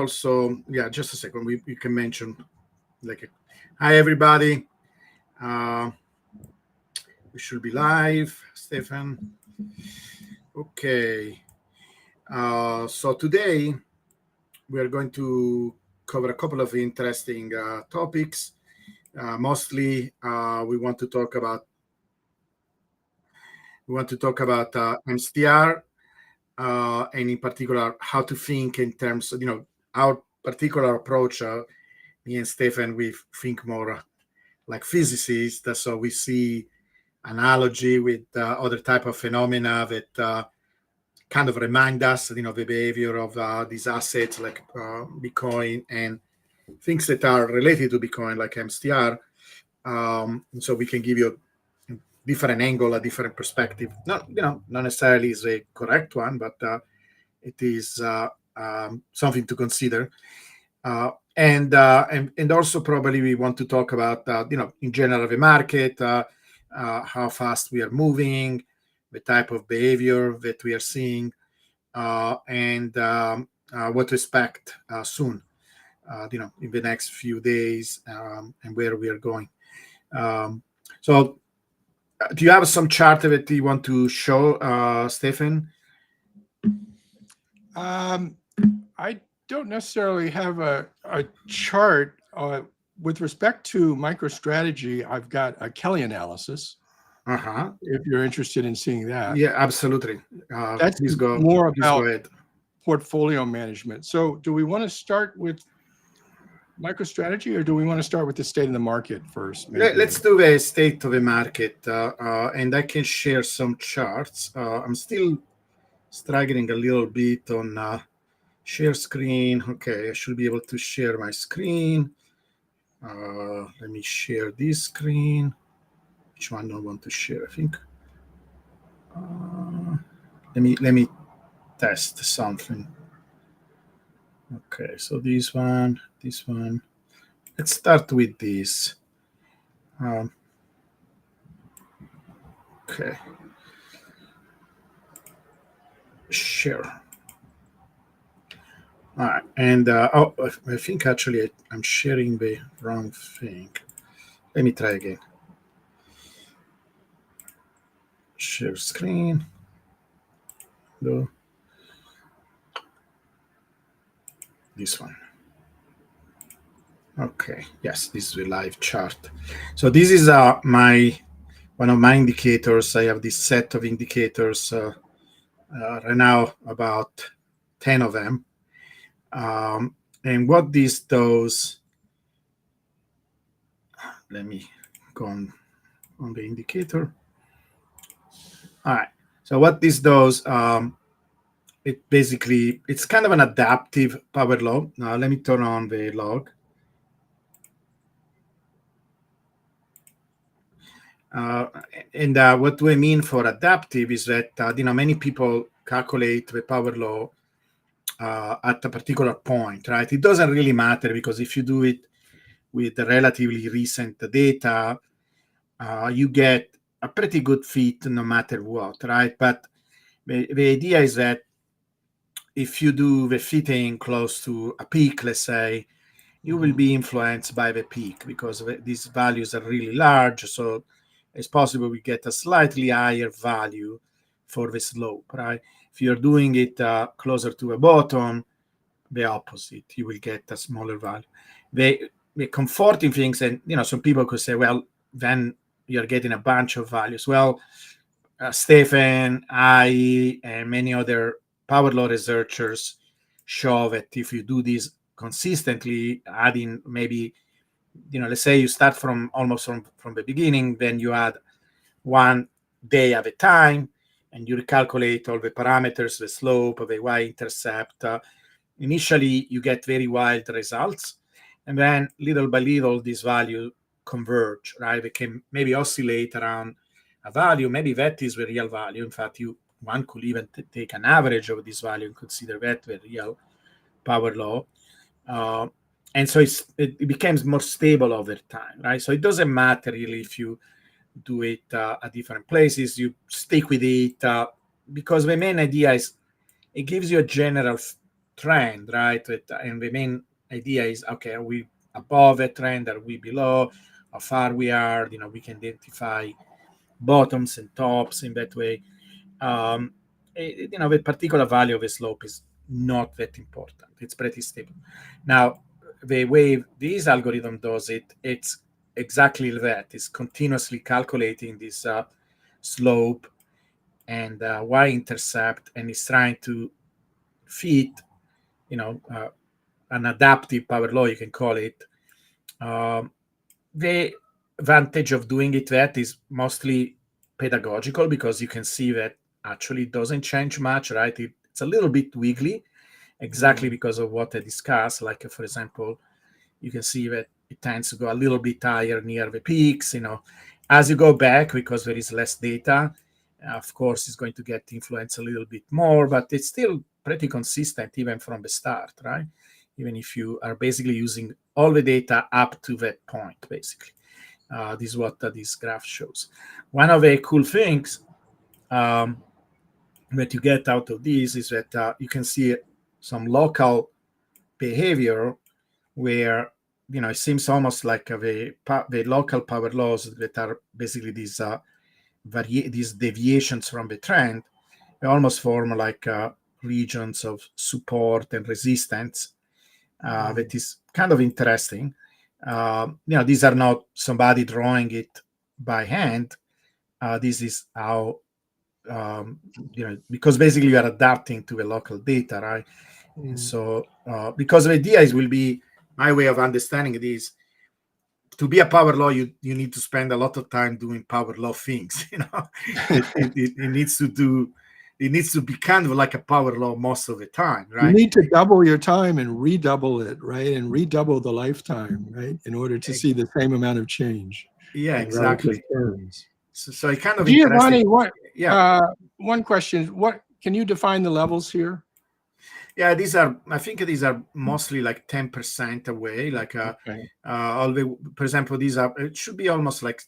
Also, yeah, just a second. We can mention like, hi everybody. Uh, we should be live, Stefan. Okay. So today we are going to cover a couple of interesting topics. Mostly, we want to talk about MCTR, and in particular how to think in terms of our particular approach. Me and Stefan, we think more like physicists, so we see analogy with other type of phenomena that kind of remind us, the behavior of these assets like Bitcoin and things that are related to Bitcoin, like MCTR. So we can give you a different angle, a different perspective. Not necessarily is a correct one, but it is something to consider. And also probably we want to talk about in general the market, how fast we are moving, the type of behavior that we are seeing, and what to expect soon, in the next few days, and where we are going. So, do you have some chart that you want to show, Stefan? I don't necessarily have a chart. With respect to MicroStrategy, I've got a Kelly analysis. Uh-huh. If you're interested in seeing that. Yeah, absolutely. That's Please go. more Please go about ahead. portfolio management. So do we want to start with MicroStrategy, or do we want to start with the state of the market first? Maybe? Let's do the state of the market, and I can share some charts. I'm still struggling a little bit on share screen. Okay, I should be able to share my screen. Let me share this screen. Which one do I want to share? I think. Let me test something. Okay, so this one. Let's start with this. Okay. Share. All right, and I think actually I'm sharing the wrong thing. Let me try again. Share screen. Do this one. Okay, yes, this is the live chart. So this is one of my indicators. I have this set of indicators right now, about 10 of them. And what this does, let me go on the indicator. All right. So what this does, it's kind of an adaptive power law. Now let me turn on the log. And what do I mean for adaptive is that many people calculate the power law at a particular point, right? It doesn't really matter, because if you do it with relatively recent data, you get a pretty good fit no matter what, right? But the idea is that if you do the fitting close to a peak, let's say, you will be influenced by the peak, because these values are really large. So it's possible we get a slightly higher value for the slope, right? If you're doing it closer to a bottom, the opposite, you will get a smaller value. The comforting things, and some people could say, well, then you're getting a bunch of values. Well, Stefan, I, and many other power law researchers show that if you do this consistently, adding maybe, let's say you start from almost from the beginning, then you add one day at a time, and you recalculate all the parameters, the slope, the y-intercept. Initially, you get very wild results, and then little by little, these values converge, right? They can maybe oscillate around a value. Maybe that is the real value. In fact, one could even take an average of this value and consider that the real power law. And so it becomes more stable over time, right? So it doesn't matter really if you do it at different places. You stick with it because the main idea is it gives you a general trend, right? And the main idea is, okay, are we above a trend? Are we below? How far we are? We can identify bottoms and tops in that way. The particular value of a slope is not that important. It's pretty stable. Now, the way this algorithm does it, it's exactly that. It's continuously calculating this slope and y-intercept, and it's trying to fit, an adaptive power law, you can call it. The advantage of doing it that is mostly pedagogical, because you can see that actually it doesn't change much, right? It's a little bit wiggly, exactly because of what I discussed. Like, for example, you can see that it tends to go a little bit higher near the peaks. As you go back, because there is less data, of course, it's going to get influenced a little bit more, but it's still pretty consistent even from the start, right? Even if you are basically using all the data up to that point, basically. This is what this graph shows. One of the cool things that you get out of this is that you can see some local behavior where it seems almost like the local power laws that are basically these deviations from the trend. They almost form like regions of support and resistance. That is kind of interesting. These are not somebody drawing it by hand. This is how, because basically you are adapting to the local data, right? And so, because the idea will be, my way of understanding it is, to be a power law, you need to spend a lot of time doing power law things. It needs to be kind of like a power law most of the time, right? You need to double your time and redouble it, right? And redouble the lifetime, right? In order to see the same amount of change. Yeah, exactly. So it kind of Giovanni, interesting. one question. Can you define the levels here? Yeah, I think these are mostly like 10% away. Like, for example, it should be almost like,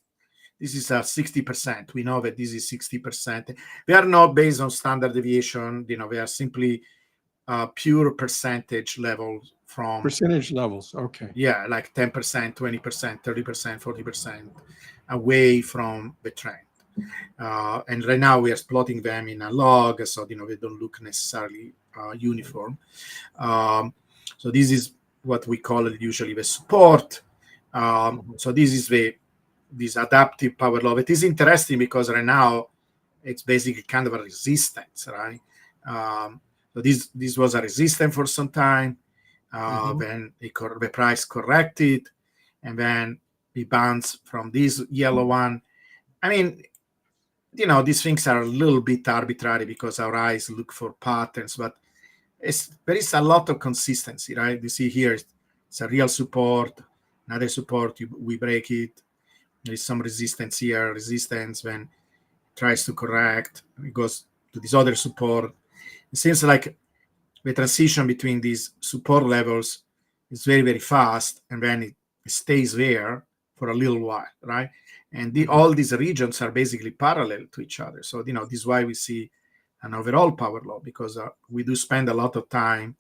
this is 60%. We know that this is 60%. They are not based on standard deviation. They are simply pure percentage levels from percentage levels. Okay. Yeah, like 10%, 20%, 30%, 40% away from the trend. And right now we are plotting them in a log, so they don't look necessarily uniform. So this is what we call usually the support. So this is this adaptive power law. It is interesting because right now it's basically kind of a resistance, right? So this was a resistance for some time. Then the price corrected, and then it bounced from this yellow one. I mean, these things are a little bit arbitrary because our eyes look for patterns, but there is a lot of consistency, right? You see here, it's a real support, another support, we break it. There is some resistance here, when it tries to correct, it goes to this other support. It seems like the transition between these support levels is very, very fast, and then it stays there for a little while, right? And all these regions are basically parallel to each other. So, this is why we see an overall power law, because we do spend a lot of time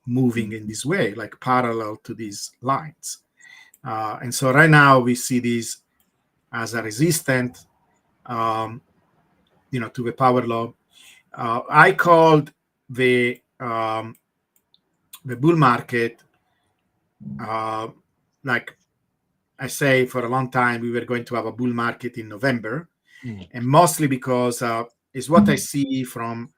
moving in this way, like parallel to these lines. And so right now we see this as a resistant, to the power law. I called the bull market, like I say, for a long time, we were going to have a bull market in November, and mostly because it's what I see from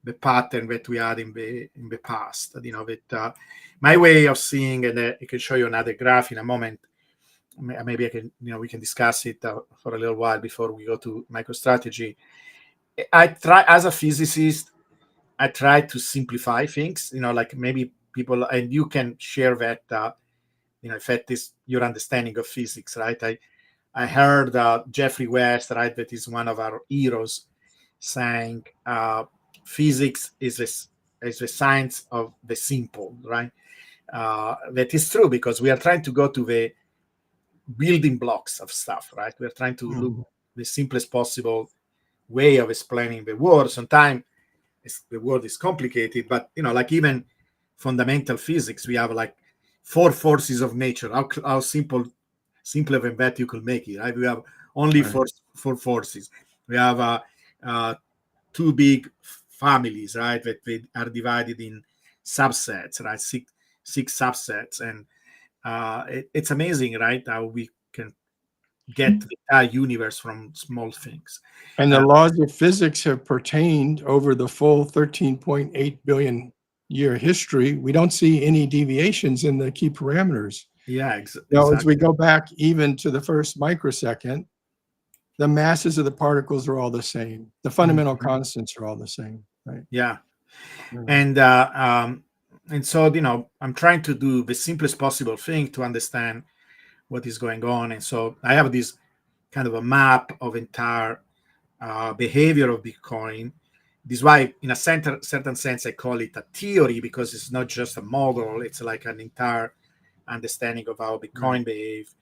the pattern that we had in the past. That my way of seeing, and I can show you another graph in a moment. Maybe I can, we can discuss it for a little while before we go to MicroStrategy. I try, as a physicist, I try to simplify things. Like maybe people, and you can share that. If that is your understanding of physics, right? I heard Jeffrey West, right, that is one of our heroes, saying physics is the science of the simple, right? That is true, because we are trying to go to the building blocks of stuff, right? We're trying to look the simplest possible way of explaining the world. Sometimes the world is complicated, but like even fundamental physics. We have like 4 forces of nature. How simpler than that you could make it, right? We have only Right. four forces. We have 2 big families, right? That they are divided in subsets, right? Six subsets, and it's amazing, right? How we can get the entire universe from small things. And the laws of physics have pertained over the full 13.8 billion year history. We don't see any deviations in the key parameters. Yeah, Now, as we exactly. go back even to the first microsecond, the masses of the particles are all the same. The fundamental Mhm. constants are all the same, right? Yeah. Yeah. And so, I'm trying to do the simplest possible thing to understand what is going on. And so I have this kind of a map of entire behavior of Bitcoin. This is why, in a certain sense, I call it a theory, because it's not just a model. It's like an entire understanding of how Bitcoin Right. behaves.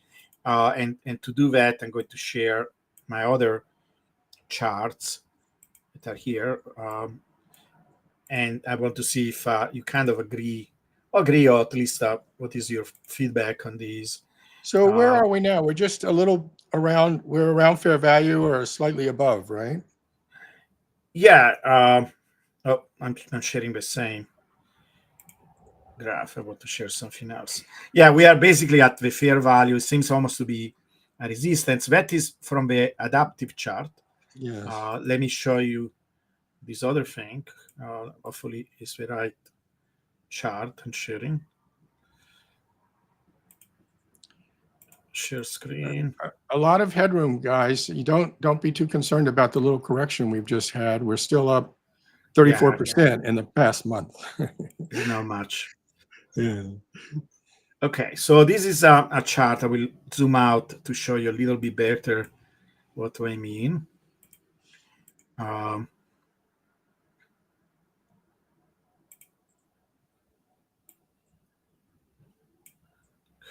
And to do that, I'm going to share my other charts that are here. And I want to see if you kind of agree, or at least what is your feedback on these. So where are we now? We're just a little around, we're around fair value or slightly above, right? Yeah. I'm sharing the same graph. I want to share something else. Yeah, we are basically at the fair value. It seems almost to be a resistance. That is from the adaptive chart. Yes. Let me show you this other thing. Hopefully, it's the right chart I'm sharing. Share screen. A lot of headroom, guys. You don't be too concerned about the little correction we've just had. We're still up 34% in the past month. It's not much. Yeah. Okay, so this is a chart. I will zoom out to show you a little bit better what do I mean.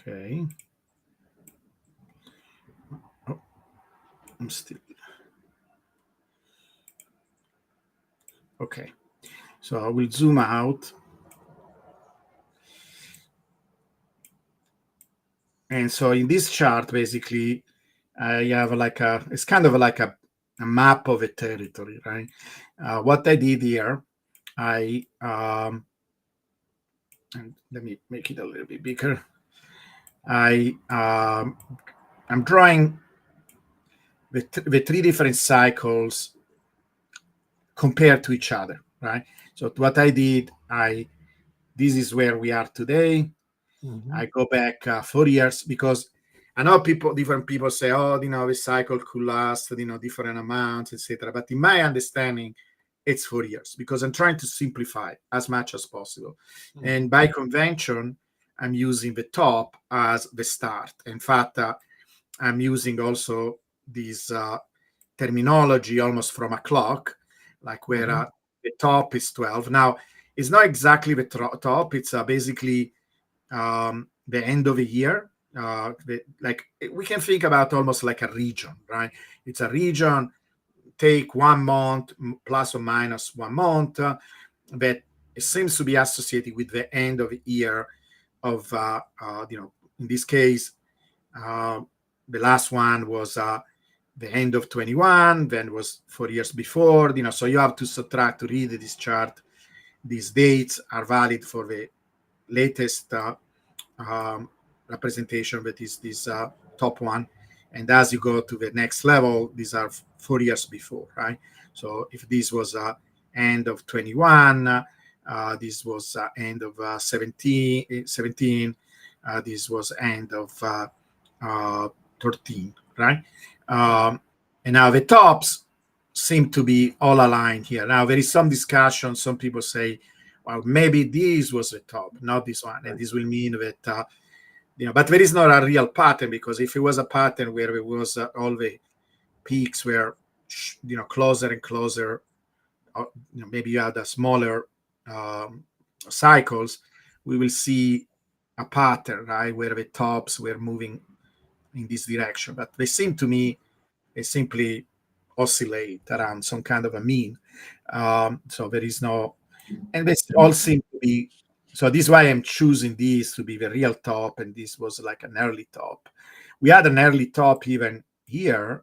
Okay. Oh, I'm still. Okay, so I will zoom out. And so in this chart, basically, you have it's kind of like a map of a territory, right? What I did here, and let me make it a little bit bigger. I'm drawing the 3 different cycles compared to each other, right? So what I did, this is where we are today. Mhm. I go back 4 years, because I know different people say, oh, the cycle could last, different amounts, etc. But in my understanding, it's 4 years, because I'm trying to simplify as much as possible. And by convention, I'm using the top as the start. In fact, I'm using also this terminology almost from a clock, like where the top is 12. Now, it's not exactly the top. It's basically the end of a year. Like we can think about almost like a region, right? It's a region. Take 1 month plus or minus 1 month, that it seems to be associated with the end of the year of in this case, the last one was the end of 21, then was 4 years before. So you have to subtract to read this chart. These dates are valid for the latest representation, that is this top one. And as you go to the next level, these are 4 years before, right? So if this was end of 21, this was end of 17, this was end of 13, right? And now the tops seem to be all aligned here. Now there is some discussion. Some people say, well, maybe this was the top, not this one, and this will mean that but there is not a real pattern, because if it was a pattern where it was all the peaks were closer and closer, maybe you had a smaller cycles, we will see a pattern, right, where the tops were moving in this direction. But they seem to me they simply oscillate around some kind of a mean. So there is no, and they all seem to be So this is why I'm choosing this to be the real top, and this was like an early top. We had an early top even here.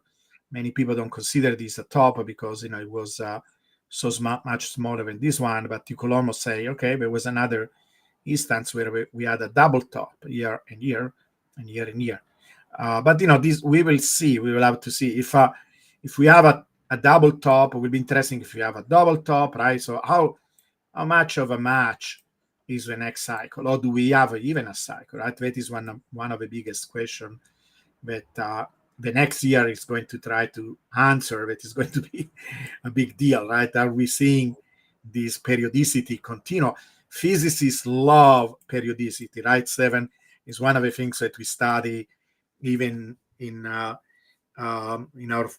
Many people don't consider this a top because it was so much smaller than this one. But you could almost say, okay, there was another instance where we had a double top year and year and year and year. But this we will see. We will have to see if we have a double top. It will be interesting if we have a double top, right? So how much of a match is the next cycle, or do we have even a cycle, right? That is one of the biggest questions that the next year is going to try to answer. That is going to be a big deal, right? Are we seeing this periodicity continue? Physicists love periodicity, right? Seven is one of the things that we study even in our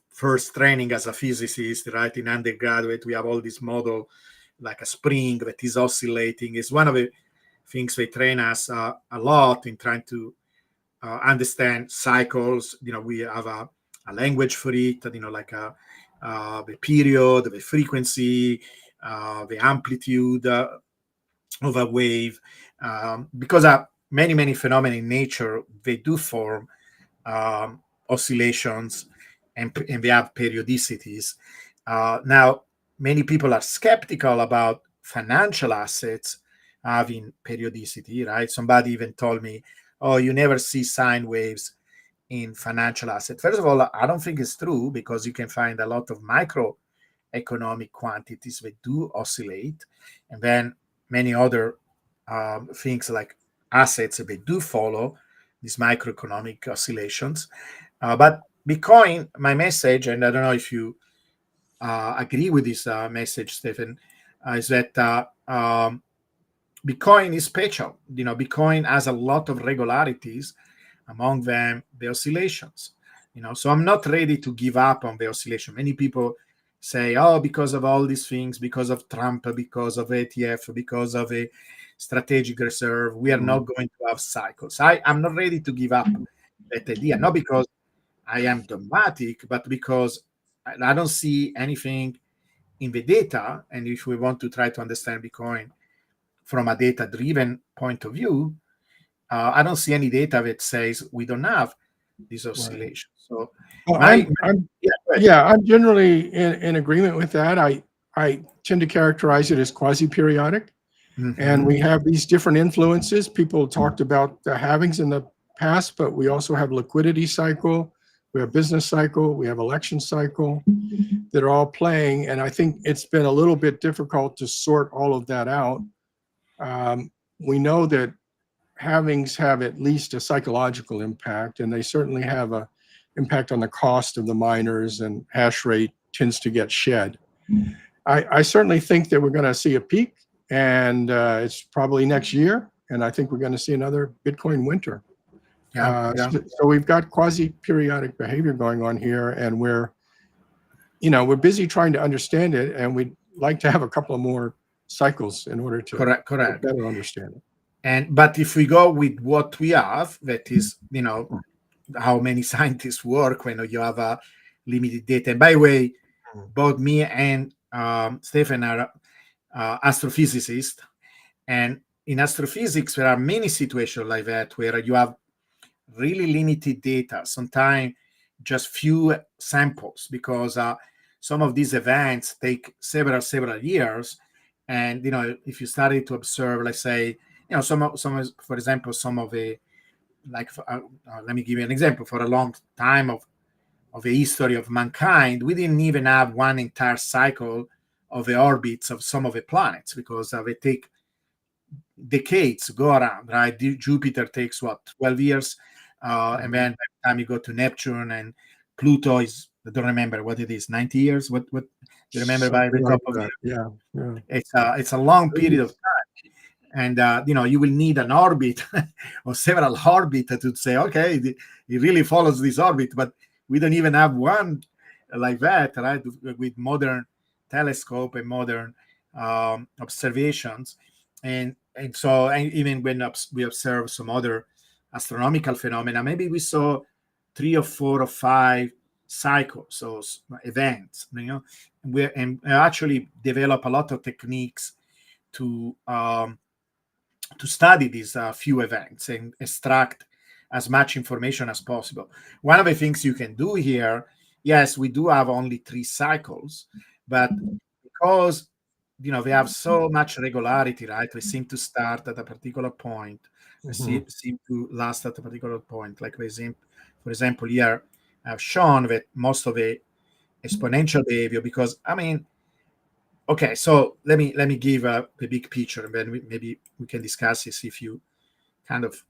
first training as a physicist, right? In undergraduate, we have all this model like a spring that is oscillating. Is one of the things they train us a lot in trying to understand cycles. We have a language for it, like the period, the frequency, the amplitude of a wave, because many phenomena in nature, they do form oscillations, and they have periodicities. Now, many people are skeptical about financial assets having periodicity, right? Somebody even told me, oh, you never see sine waves in financial assets. First of all, I don't think it's true, because you can find a lot of microeconomic quantities that do oscillate, and then many other things like assets that do follow these microeconomic oscillations. But Bitcoin, my message, and I don't know if you agree with this message, Stephen, is that Bitcoin is special. Bitcoin has a lot of regularities, among them the oscillations. So I'm not ready to give up on the oscillation. Many people say, oh, because of all these things, because of Trump, because of ATF, because of a strategic reserve, we are not going to have cycles. I'm not ready to give up that idea, not because I am dogmatic, but because I don't see anything in the data. And if we want to try to understand Bitcoin from a data-driven point of view, I don't see any data that says we don't have this oscillation. So Well, my I'm generally in agreement with that. I tend to characterize it as quasi-periodic, and we have these different influences. People talked about the halvings in the past, but we also have liquidity cycle, we have business cycle, we have election cycle that are all playing, and I think it's been a little bit difficult to sort all of that out. We know that halvings have at least a psychological impact, and they certainly have an impact on the cost of the miners, and hash rate tends to get shed. I certainly think that we're going to see a peak, and it's probably next year, and I think we're going to see another Bitcoin winter. So we've got quasi-periodic behavior going on here, and we're busy trying to understand it, and we'd like to have a couple of more cycles in order to better understand it. But if we go with what we have, that is, how many scientists work when you have a limited data. And by the way, both me and Stephen are astrophysicists, and in astrophysics there are many situations like that where you have really limited data, sometimes just few samples, because some of these events take several years. And if you started to observe, let's say, for example, some of the, like, let me give you an example. For a long time of the history of mankind, we didn't even have one entire cycle of the orbits of some of the planets, because they take decades to go around, right? Jupiter takes 12 years, and then by the time you go to Neptune and Pluto is, I don't remember what it is, 90 years. What you remember? By the top of yeah. It's a long period of time, and you will need an orbit or several orbits to say, okay, it really follows this orbit. But we don't even have one like that, right? With modern telescope and modern observations, and so even when we observe some other astronomical phenomena, maybe we saw 3 or 4 or 5 cycles, so events. We actually develop a lot of techniques to to study these few events and extract as much information as possible. One of the things you can do here, yes, we do have only 3 cycles, but because we have so much regularity, right? We seem to start at a particular point, we seem to last at a particular point. Like for example, here I've shown that most of the exponential behavior, because okay, so let me give a big picture, and then maybe we can discuss this if you kind of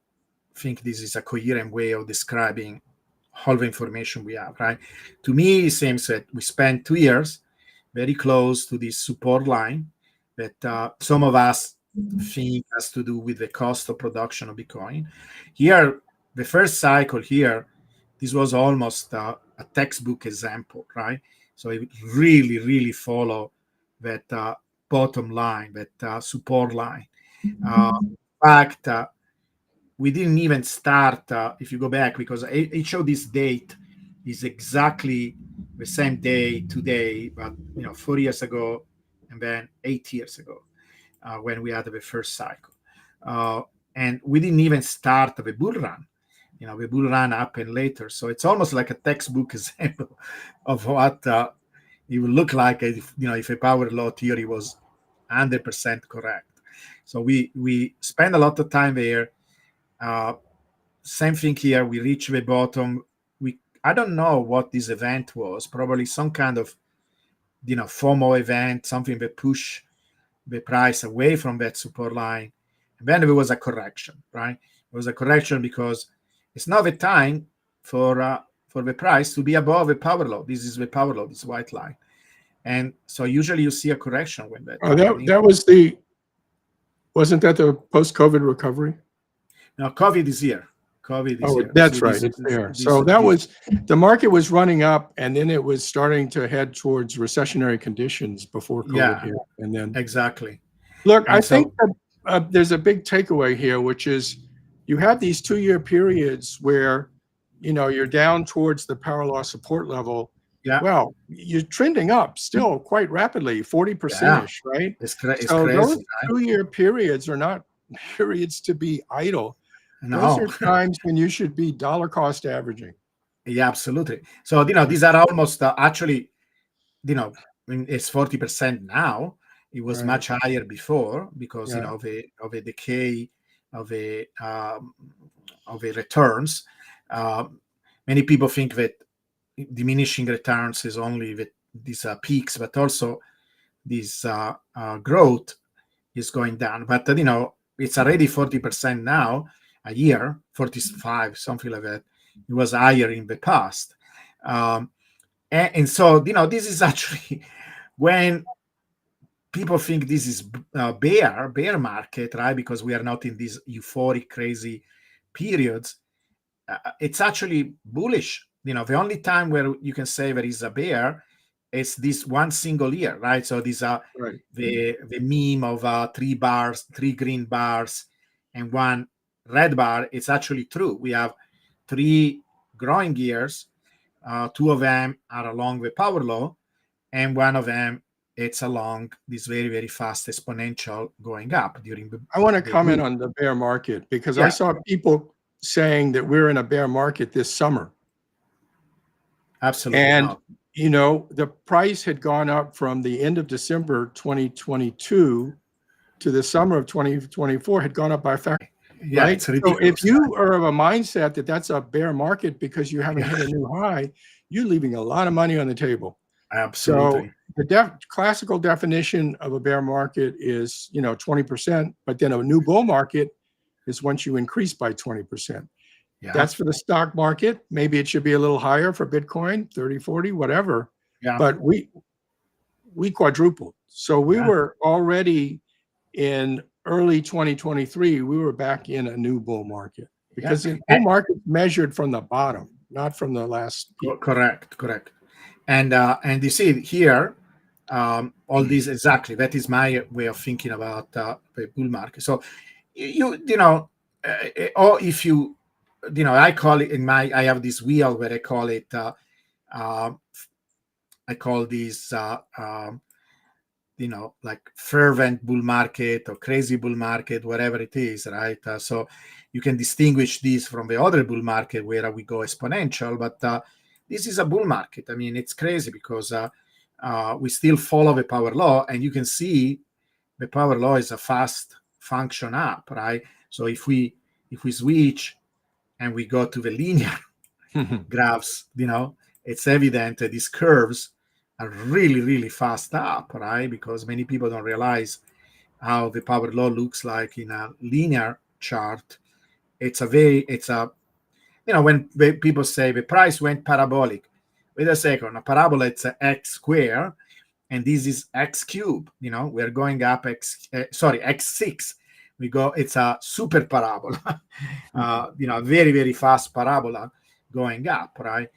think this is a coherent way of describing all the information we have, right? To me, it seems that we spent 2 years very close to this support line that some of us think has to do with the cost of production of Bitcoin. Here, the first cycle here, this was almost a textbook example, right? So it really, really follow that bottom line, that support line. In fact, we didn't even start, if you go back, because it showed this date is exactly the same day today, but 4 years ago, and then 8 years ago, when we had the first cycle. And we didn't even start the bull run. The bull run happened later. So it's almost like a textbook example of what it would look like if a power law theory was 100% correct. So we spend a lot of time there. Same thing here. We reach the bottom. I don't know what this event was. Probably some kind of FOMO event, something that push the price away from that support line. And then there was a correction, right? It was a correction because it's not the time for the price to be above the power law. This is the power law, this white line. And so usually you see a correction when that. Wasn't that the post-COVID recovery? No, COVID is here. COVID is here. That's right. It's there. So the market was running up, and then it was starting to head towards recessionary conditions before COVID hit. And then exactly. Look, I think that, there's a big takeaway here, which is you have these 2-year periods where you're down towards the power law support level. Yeah. Well, you're trending up still quite rapidly, 40%-ish, right? It's crazy. Those 2-year periods are not periods to be idle. No. Those are times when you should be dollar cost averaging. Yeah, absolutely. So these are almost actually, it's 40% now. It was much higher before because of a decay of a returns. Many people think that diminishing returns is only these peaks, but also this growth is going down. But it's already 40% now a year, 45, something like that. It was higher in the past. And so, this is actually when people think this is bear market, right? Because we are not in these euphoric, crazy periods. It's actually bullish. The only time where you can say there is a bear is this one single year, right? So these are the meme of 3 green bars and 1 red bar. It's actually true. We have 3 growing years. 2 of them are along the power law, and 1 of them it's along this very, very fast exponential going up during the. I want to comment on the bear market because I saw people saying that we're in a bear market this summer. Absolutely. And the price had gone up from the end of December 2022 to the summer of 2024 had gone up by a factor. Yeah, right? So if you are of a mindset that that's a bear market because you haven't hit a new high, you're leaving a lot of money on the table. Absolutely. So the classical definition of a bear market is 20%, but then a new bull market is once you increase by 20%. Yeah. That's for the stock market. Maybe it should be a little higher for Bitcoin, 30, 40, whatever. Yeah. But we quadrupled. So we were already in early 2023, we were back in a new bull market because the bull market measured from the bottom, not from the last peak. Correct. And you see here, all these exactly. That is my way of thinking about the bull market. So or if you I call it I have this wheel where I call it I call these like fervent bull market or crazy bull market, whatever it is, right? So you can distinguish this from the other bull market where we go exponential, but this is a bull market. I mean, it's crazy because we still follow the power law, and you can see the power law is a fast function up, right? So if we switch and we go to the linear graphs, it's evident that these curves are really, really fast up, right? Because many people don't realize how the power law looks like in a linear chart. It's when people say the price went parabolic, wait a second, a parabola, it's a x square, and this is x cube. We're going up x6. It's a super parabola, a very, very fast parabola going up, right?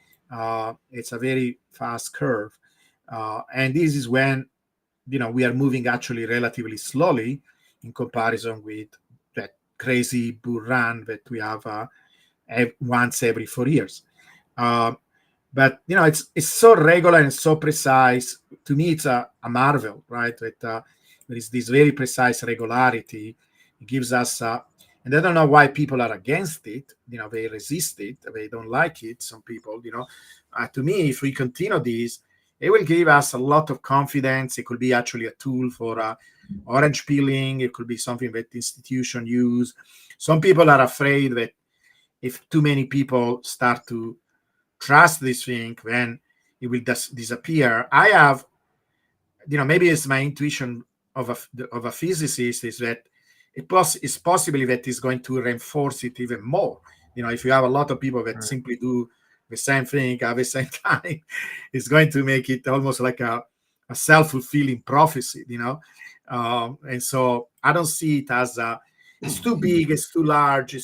It's a very fast curve. And this is when, we are moving actually relatively slowly in comparison with that crazy bull run that we have once every 4 years. But it's so regular and so precise. To me, it's a marvel, right? That there is this very precise regularity. It gives us, and I don't know why people are against it. They resist it. They don't like it. Some people, to me, if we continue this, it will give us a lot of confidence. It could be actually a tool for orange peeling. It could be something that institutions use. Some people are afraid that if too many people start to trust this thing, then it will disappear. I have, maybe it's my intuition of a physicist, is that it's possibly that it's going to reinforce it even more. If you have a lot of people that simply do the same thing at the same time, it's going to make it almost like a self-fulfilling prophecy, and so I don't see it as it's too big, it's too large,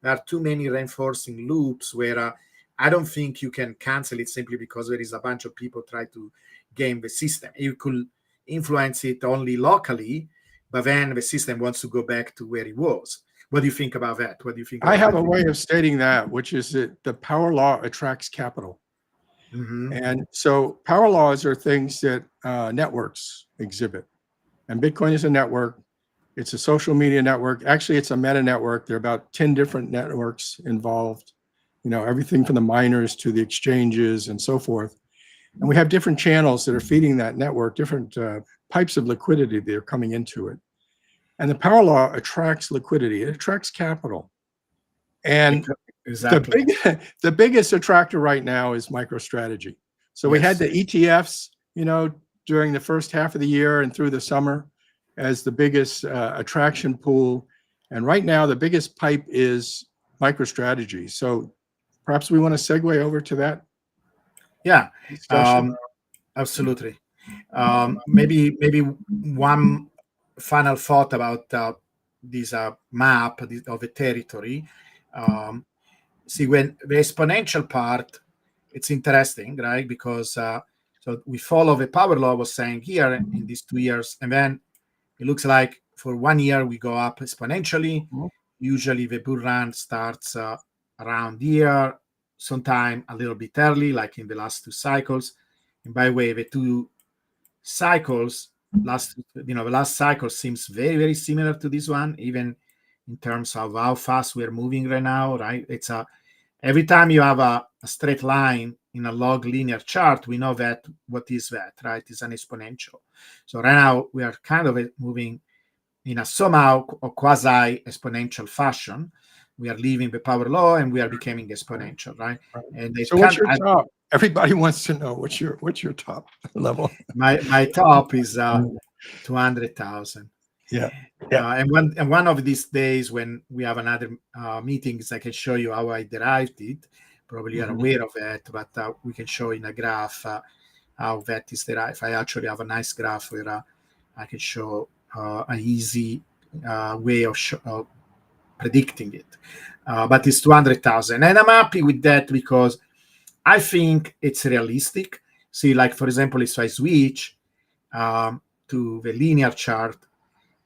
there are too many reinforcing loops where I don't think you can cancel it simply because there is a bunch of people try to game the system. You could influence it only locally, but then the system wants to go back to where it was. What do you think about that? What do you think? I have a way of stating that, which is that the power law attracts capital. Mm-hmm. And so power laws are things that networks exhibit. And Bitcoin is a network. It's a social media network. Actually, it's a meta network. There are about 10 different networks involved, everything from the miners to the exchanges and so forth. And we have different channels that are feeding that network, different pipes of liquidity that are coming into it. And the power law attracts liquidity. It attracts capital. And exactly. the biggest attractor right now is MicroStrategy. So we had the ETFs, during the first half of the year and through the summer as the biggest attraction pool. And right now, the biggest pipe is MicroStrategy. So perhaps we want to segue over to that. Yeah, absolutely. Maybe one final thought about this map of the territory. See, when the exponential part, it's interesting, right? Because so we follow the power law I was saying here in these 2 years, and then it looks like for 1 year we go up exponentially. Mm-hmm. Usually the bull run starts around here, sometime a little bit early, like in the last 2 cycles. And by the way, the 2 cycles, the last cycle seems very, very similar to this one, even in terms of how fast we're moving right now, right? It's every time you have a straight line in a log linear chart, we know that what is that, right? It's an exponential. So right now we are kind of moving in a somehow or quasi-exponential fashion. We are leaving the power law and we are becoming exponential, right? And so what's your top? Everybody wants to know what's your top level. My top is 200,000. Yeah. And one of these days when we have another meetings, I can show you how I derived it. Probably you're aware of it, but we can show in a graph how that is derived. I actually have a nice graph where I can show an easy way of predicting it. But it's 200,000. And I'm happy with that because I think it's realistic. See, like, for example, if I switch to the linear chart,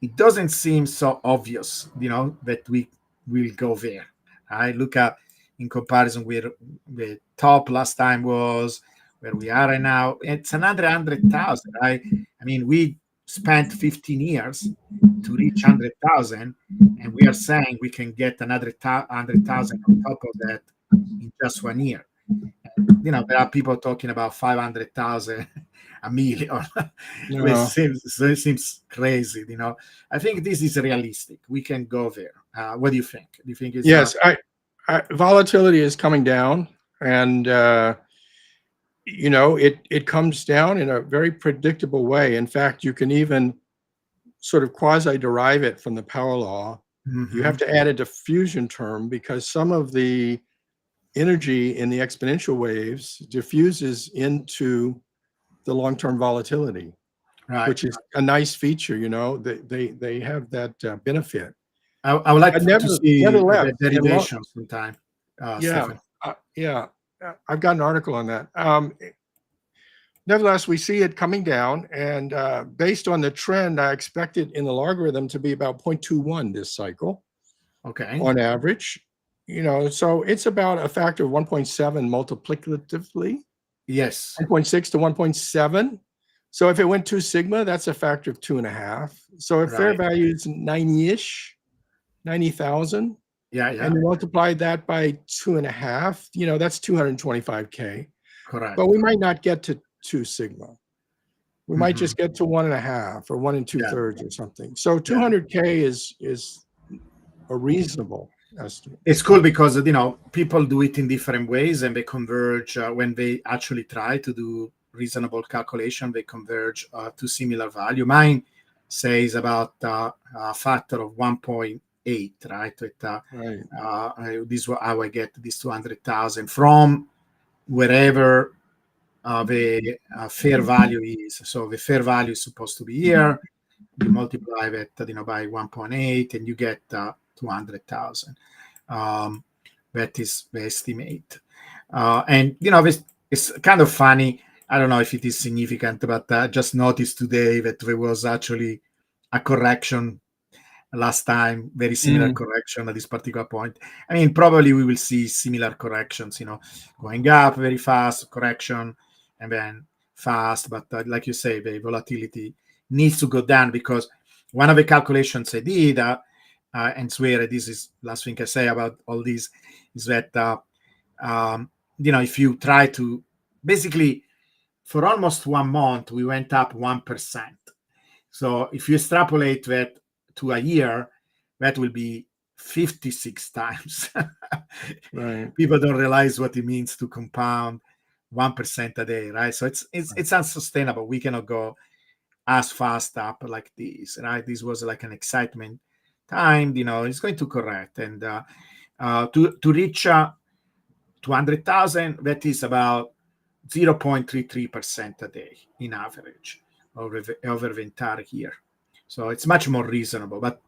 it doesn't seem so obvious, that we will go there. I look at in comparison where the top last time was, where we are right now. It's another 100,000. I mean, we spent 15 years to reach 100,000, and we are saying we can get another 100,000 on top of that in just 1 year. And, there are people talking about 500,000, a million. Which No. seems crazy. I think this is realistic. We can go there. What do you think? Do you think it's Yes, volatility is coming down, and it comes down in a very predictable way. In fact, you can even sort of quasi-derive it from the power law. You have to add a diffusion term because some of the energy in the exponential waves diffuses into the long-term volatility, right? Which is a nice feature. They have that benefit. I would like to see Nevertheless, the derivation sometime. Stefan. I've got an article on that. Nevertheless, we see it coming down, and based on the trend, I expect it in the logarithm to be about 0.21 this cycle, okay, on average. So it's about a factor of 1.7 multiplicatively. Yes, 1.6 to 1.7. So if it went 2 sigma, that's a factor of 2.5. So if fair value is 90-ish, 90,000, and you multiply that by 2.5, that's 225K. correct. But we might not get to 2 sigma. We might just get to 1.5 or 1 2/3 or something. So 200K is a reasonable estimate. It's cool because people do it in different ways, and they converge when they actually try to do reasonable calculation. They converge to similar value. Mine says about a factor of 1.8, right? This is how I get this 200,000 from wherever the fair value is. So the fair value is supposed to be here. You multiply that by 1.8, and you get 200,000. That is the estimate. And it's kind of funny. I don't know if it is significant, but I just noticed today that there was actually a correction last time, very similar correction at this particular point. I mean, probably we will see similar corrections, going up very fast, correction, and then fast. But like you say, the volatility needs to go down, because one of the calculations I did, and swear this is last thing I say about all this, is that if you try to basically, for almost 1 month we went up 1%. So if you extrapolate that to a year, that will be 56 times. Right. People don't realize what it means to compound 1% a day, right? So it's unsustainable. We cannot go as fast up like this, right? This was like an excitement time, it's going to correct. And to reach 200,000, that is about 0.33% a day in average over the entire year. So it's much more reasonable, but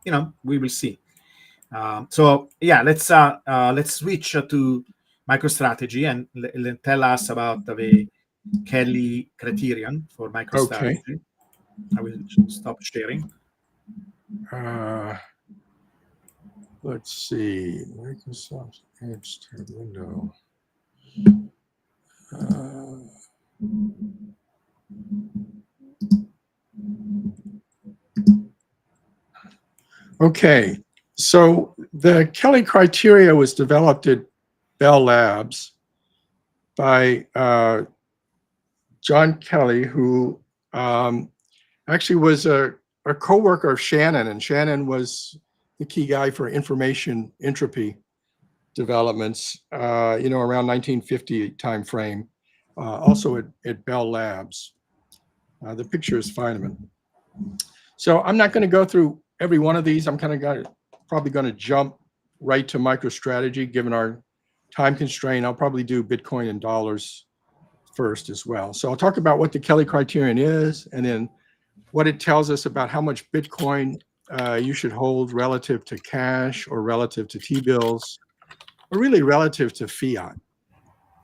we will see. Let's switch to MicroStrategy and tell us about the Kelly criterion for MicroStrategy. Okay. I will stop sharing. Let's see. Microsoft Edge tab window. Okay. So the Kelly criteria was developed at Bell Labs by John Kelly, who actually was a co-worker of Shannon, and Shannon was the key guy for information entropy developments, around 1950 time frame, also at Bell Labs. The picture is Feynman. So I'm not going to go through every one of these. I'm probably going to jump right to MicroStrategy, given our time constraint. I'll probably do Bitcoin and dollars first as well. So I'll talk about what the Kelly criterion is, and then what it tells us about how much Bitcoin you should hold relative to cash, or relative to T-bills, or really relative to fiat.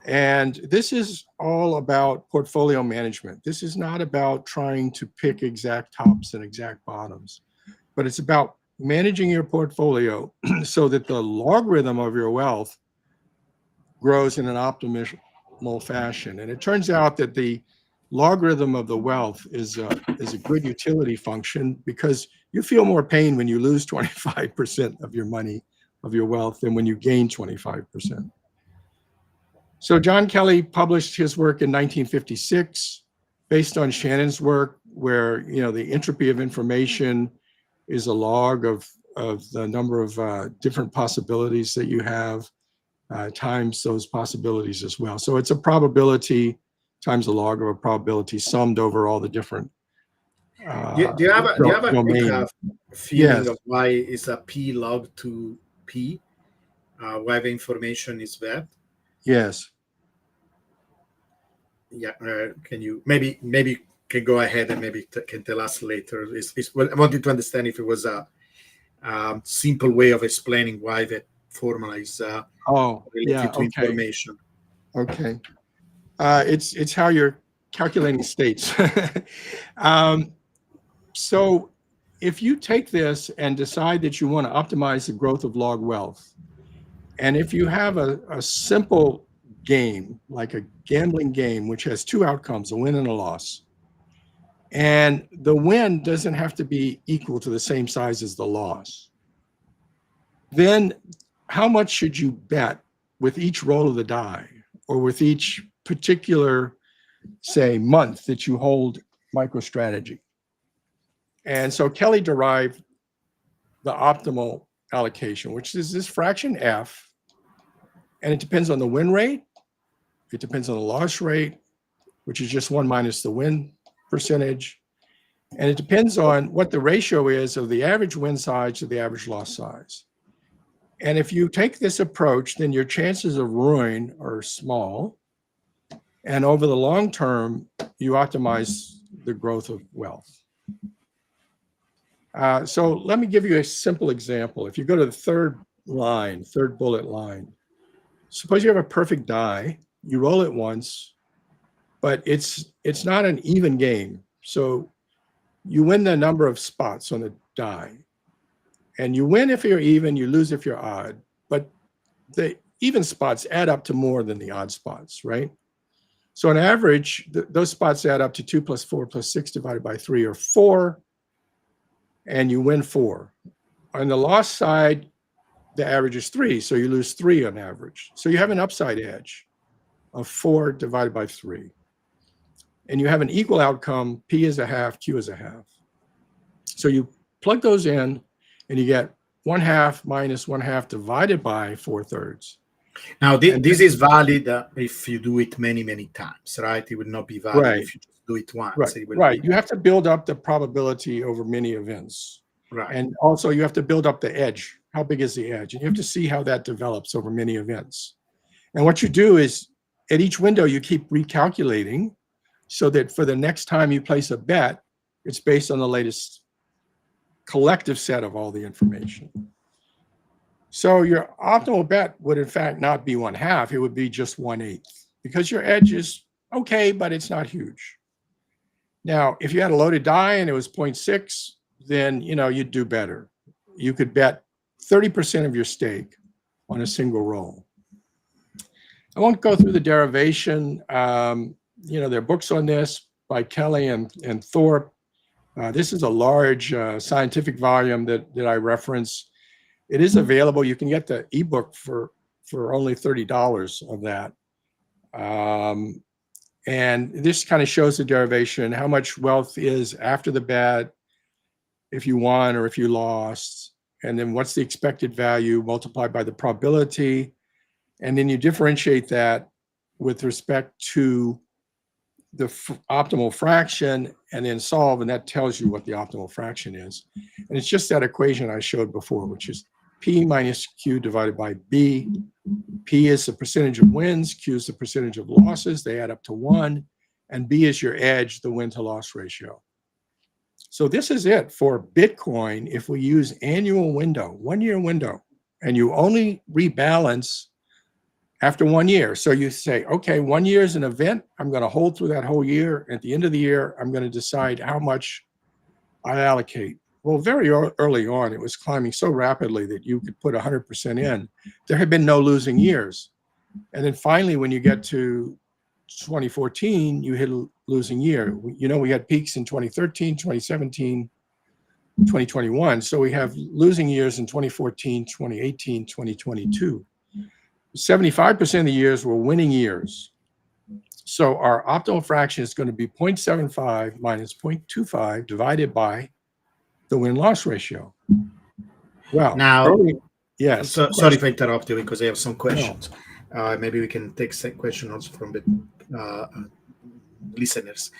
And this is all about portfolio management. This is not about trying to pick exact tops and exact bottoms, but it's about managing your portfolio so that the logarithm of your wealth grows in an optimal fashion. And it turns out that the logarithm of the wealth is a good utility function, because you feel more pain when you lose 25% of your money, of your wealth, than when you gain 25%. So John Kelly published his work in 1956 based on Shannon's work, where the entropy of information is a log of the number of different possibilities that you have times those possibilities as well. So it's a probability times the log of a probability summed over all the different Do you have a quick domains. feeling Yes. of why is a p log to p? Why the information is that? Yes. Yeah, can you maybe can go ahead and maybe can tell us later? Well, I wanted to understand if it was a simple way of explaining why that formula is related to information. Okay. It's how you're calculating states. So if you take this and decide that you want to optimize the growth of log wealth, and if you have a simple game, like a gambling game, which has two outcomes, a win and a loss, and the win doesn't have to be equal to the same size as the loss, then how much should you bet with each roll of the die, or with each particular, say, month that you hold MicroStrategy? And so Kelly derived the optimal allocation, which is this fraction F, and it depends on the win rate, it depends on the loss rate, which is just 1 minus the win percentage, and it depends on what the ratio is of the average win size to the average loss size. And if you take this approach, then your chances of ruin are small, and over the long term, you optimize the growth of wealth. So let me give you a simple example. If you go to the third bullet line, suppose you have a perfect die, you roll it once, but it's not an even game. So you win the number of spots on the die, and you win if you're even, you lose if you're odd, but the even spots add up to more than the odd spots, right? So on average, those spots add up to 2 plus 4 plus 6 divided by 3, or 4, and you win 4. On the loss side, the average is 3, so you lose 3 on average. So you have an upside edge of 4 divided by 3. And you have an equal outcome, P is a half, Q is a half. So you plug those in, and you get 1/2 minus 1/2 divided by 4/3. Now, this is valid if you do it many, many times, right? It would not be valid if you just do it once. Right. You have to build up the probability over many events. Right. And also you have to build up the edge. How big is the edge? And you have to see how that develops over many events. And what you do is, at each window, you keep recalculating so that for the next time you place a bet, it's based on the latest collective set of all the information. So your optimal bet would in fact not be 1/2, it would be just 1/8, because your edge is okay, but it's not huge. Now, if you had a loaded die and it was 0.6, then you'd do better. You could bet 30% of your stake on a single roll. I won't go through the derivation. There are books on this by Kelly and Thorpe. This is a large scientific volume that I reference. It is available. You can get the ebook for only $30 of that. And this kind of shows the derivation, how much wealth is after the bet, if you won or if you lost, and then what's the expected value multiplied by the probability. And then you differentiate that with respect to the optimal fraction, and then solve, and that tells you what the optimal fraction is. And it's just that equation I showed before, which is P minus Q divided by B. P is the percentage of wins, Q is the percentage of losses, they add up to 1, and B is your edge, the win to loss ratio. So this is it for Bitcoin if we use annual window, 1-year window, and you only rebalance after 1 year. So you say, okay, 1 year is an event, I'm going to hold through that whole year. At the end of the year, I'm going to decide how much I allocate. Well, very early on, it was climbing so rapidly that you could put 100% in. There had been no losing years. And then finally, when you get to 2014, you hit a losing year. You know, we had peaks in 2013, 2017, 2021. So we have losing years in 2014, 2018, 2022. 75% of the years were winning years. So our optimal fraction is going to be 0.75 minus 0.25 divided by the win-loss ratio. Well, now, yes. So, sorry if I interrupt you because I have some questions. Maybe we can take some questions also from the listeners.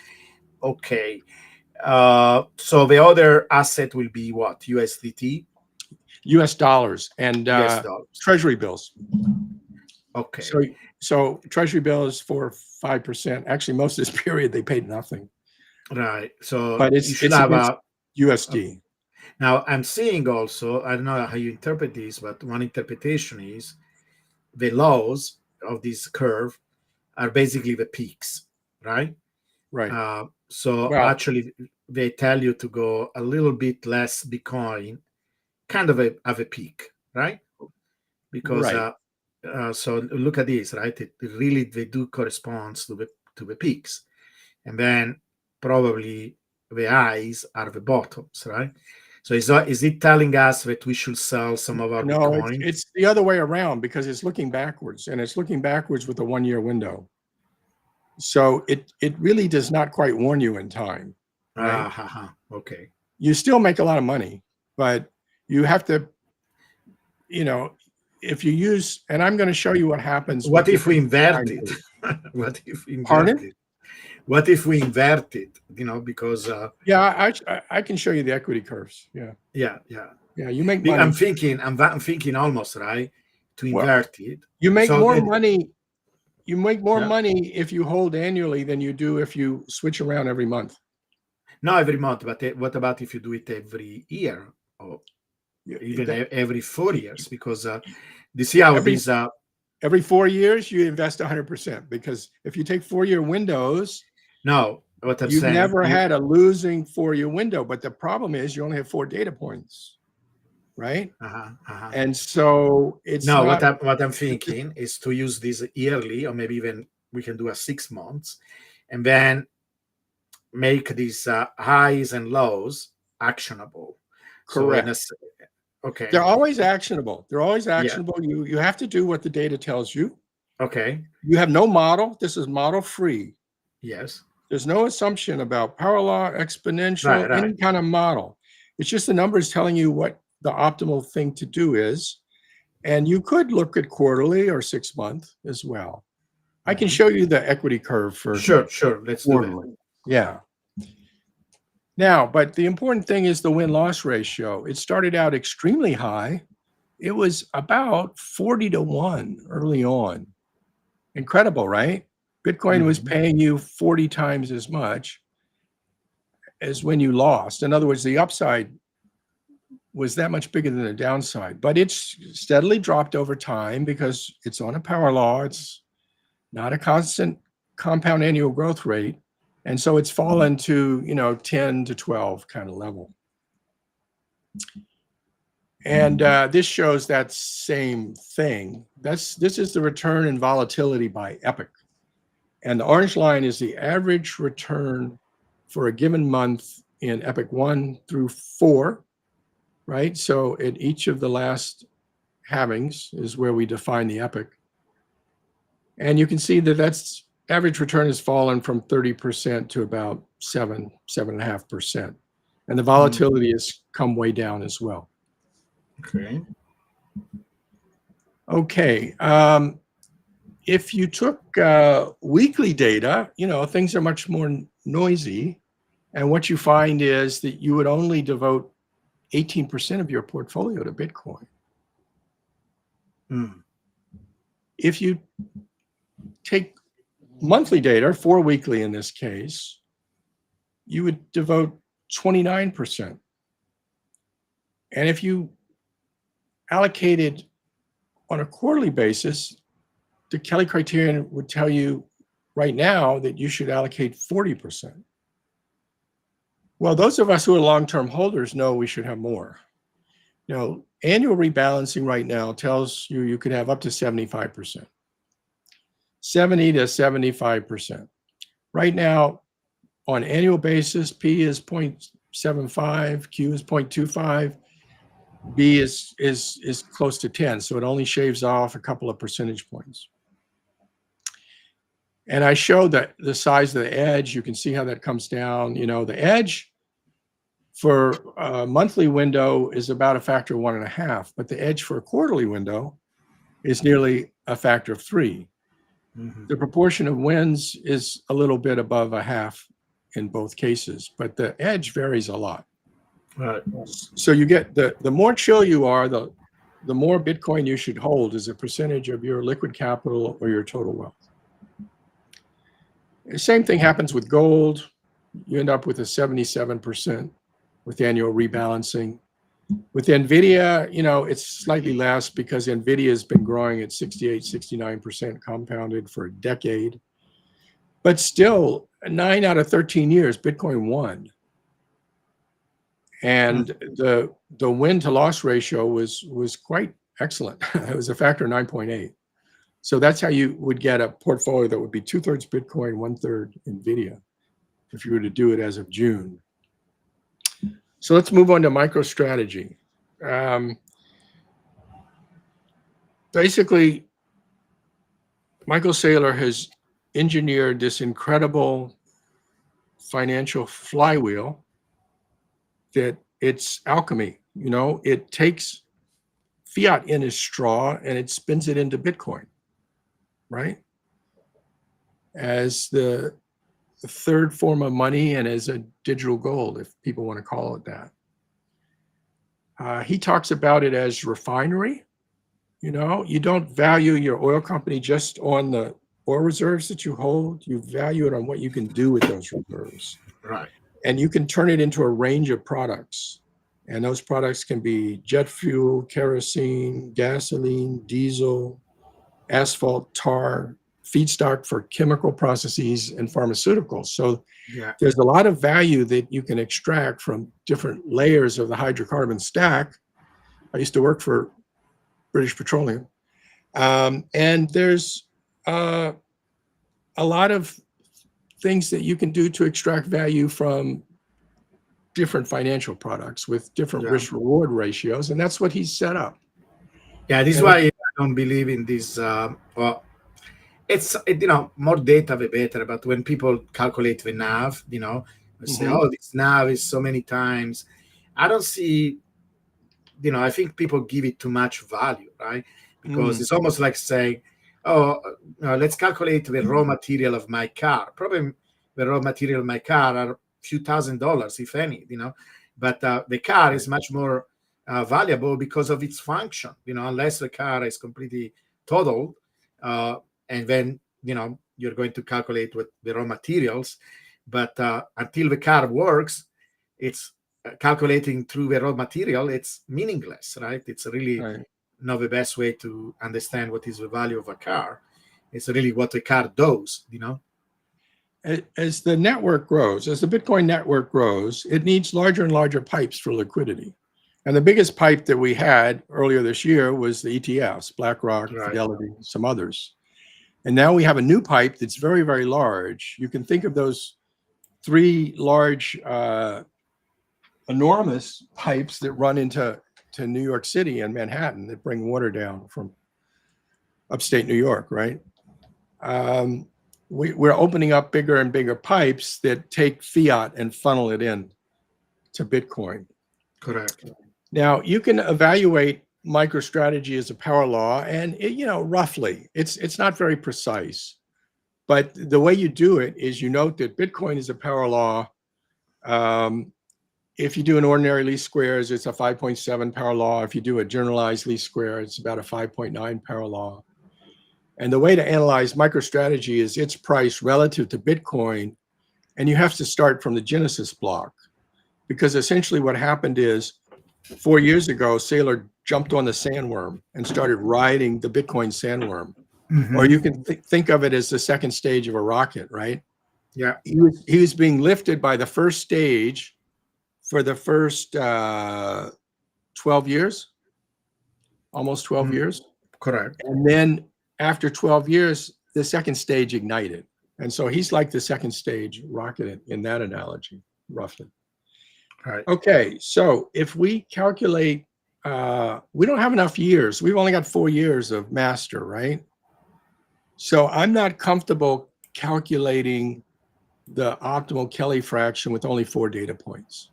Okay. So the other asset will be what? USDT? US dollars and US dollars. treasury bills. Okay. So treasury bills for 5%. Actually, most of this period they paid nothing. Right. So but it's have against USD. Now I'm seeing also, I don't know how you interpret this, but one interpretation is the lows of this curve are basically the peaks, right? Right. So actually they tell you to go a little bit less Bitcoin, kind of a peak, right? Because so look at this, right? It really, they do correspond to the peaks, and then probably the highs are the bottoms, right? So is it telling us that we should sell some of our Bitcoin? It's the other way around because it's looking backwards, and it's looking backwards with a 1-year window. So it really does not quite warn you in time. Right? Okay. You still make a lot of money, but you have to, if you use, and I'm going to show you what happens. What if we invert it? What if we invert it? What if we invert it? Because I can show you the equity curves. Yeah. You make money. I'm thinking almost right to invert it. You make more money. You make more money if you hold annually than you do if you switch around every month. Not every month, but what about if you do it every year or even every 4 years? Because you see how these every 4 years you invest 100%, because if you take 4-year windows, no, what I'm you've saying, never had a losing 4-year window, but the problem is you only have 4 data points, right? And so it's what I'm thinking is to use this yearly, or maybe even we can do a 6 months, and then make these highs and lows actionable. Correct. Okay. They're always actionable. You have to do what the data tells you. Okay. You have no model. This is model free. Yes. There's no assumption about power law, exponential, any kind of model. It's just the numbers telling you what the optimal thing to do is. And you could look at quarterly or 6 month as well. I can show you the equity curve for sure. Let's quarterly. do that. Yeah. Now, but the important thing is the win-loss ratio. It started out extremely high. It was about 40-1 early on. Incredible, right? Bitcoin was paying you 40 times as much as when you lost. In other words, the upside was that much bigger than the downside, but it's steadily dropped over time because it's on a power law. It's not a constant compound annual growth rate. And so it's fallen to, 10 to 12 kind of level. And this shows that same thing. This is the return in volatility by epoch. And the orange line is the average return for a given month in epoch 1 through 4, right? So at each of the last halvings is where we define the epoch. And you can see that that's average return has fallen from 30% to about 7.5%. And the volatility has come way down as well. Okay. If you took weekly data, things are much more noisy. And what you find is that you would only devote 18% of your portfolio to Bitcoin. If you take monthly data, 4 weekly in this case, you would devote 29%. And if you allocated on a quarterly basis, the Kelly criterion would tell you right now that you should allocate 40%. Well, those of us who are long-term holders know we should have more. Annual rebalancing right now tells you could have up to 75%. 70 to 75%. Right now, on annual basis, P is 0.75, Q is 0.25, B is close to 10, so it only shaves off a couple of percentage points. And I showed that the size of the edge, you can see how that comes down. You know, the edge for a monthly window is about a factor of 1.5, but the edge for a quarterly window is nearly a factor of 3. Mm-hmm. The proportion of wins is a little bit above a half in both cases, but the edge varies a lot. Right. So you get the more chill you are, the more Bitcoin you should hold as a percentage of your liquid capital or your total wealth. The same thing happens with gold. You end up with a 77% with annual rebalancing. With NVIDIA, you know, it's slightly less because NVIDIA has been growing at 68, 69% compounded for a decade. But still, 9 out of 13 years, Bitcoin won. And the win to loss ratio was quite excellent. It was a factor of 9.8. So that's how you would get a portfolio that would be 2/3 Bitcoin, 1/3 NVIDIA, if you were to do it as of June. So let's move on to MicroStrategy. Basically, Michael Saylor has engineered this incredible financial flywheel that it's alchemy. You know, it takes fiat in his straw and it spins it into Bitcoin, right? As the third form of money and as a digital gold, if people want to call it that. He talks about it as refinery. You know, you don't value your oil company just on the oil reserves that you hold. You value it on what you can do with those reserves. Right. And you can turn it into a range of products. And those products can be jet fuel, kerosene, gasoline, diesel, asphalt, tar, feedstock for chemical processes and pharmaceuticals. So Yeah. there's a lot of value that you can extract from different layers of the hydrocarbon stack. I used to work for British Petroleum. And there's a lot of things that you can do to extract value from different financial products with different risk reward ratios. And that's what he's set up. Yeah, this is why I don't believe in this. Well, you know, more data the better. But when people calculate the NAV, you know, they say, oh, this NAV is so many times. I don't see, you know, I think people give it too much value, right? Because it's almost like saying, oh, let's calculate the raw material of my car. Probably the raw material of my car are a few $1,000s, if any, you know. But the car is much more valuable because of its function, you know, unless the car is completely totaled. And then, you know, you're going to calculate with the raw materials. But until the car works, it's calculating through the raw material, it's meaningless, right? It's really not the best way to understand what is the value of a car. It's really what the car does, you know? As the network grows, as the Bitcoin network grows, it needs larger and larger pipes for liquidity. And the biggest pipe that we had earlier this year was the ETFs, BlackRock, Fidelity, some others. And now we have a new pipe that's very, very large. You can think of those 3 large, enormous pipes that run into New York City and Manhattan that bring water down from upstate New York, right? We're opening up bigger and bigger pipes that take fiat and funnel it in to Bitcoin. Correct. Now, you can evaluate MicroStrategy as a power law, and you know, roughly, it's not very precise. But the way you do it is you note that Bitcoin is a power law. If you do an ordinary least squares, it's a 5.7 power law. If you do a generalized least square, it's about a 5.9 power law. And the way to analyze MicroStrategy is its price relative to Bitcoin. And you have to start from the Genesis block, because essentially what happened is 4 years ago, Saylor jumped on the sandworm and started riding the Bitcoin sandworm. Or you can think of it as the second stage of a rocket, right? Yeah. He was being lifted by the first stage for the first 12 years, almost 12 years. Correct. And then after 12 years, the second stage ignited. And so he's like the second stage rocket in that analogy, roughly. Right. Okay, so if we calculate, we don't have enough years. We've only got 4 years of master, right? So I'm not comfortable calculating the optimal Kelly fraction with only 4 data points.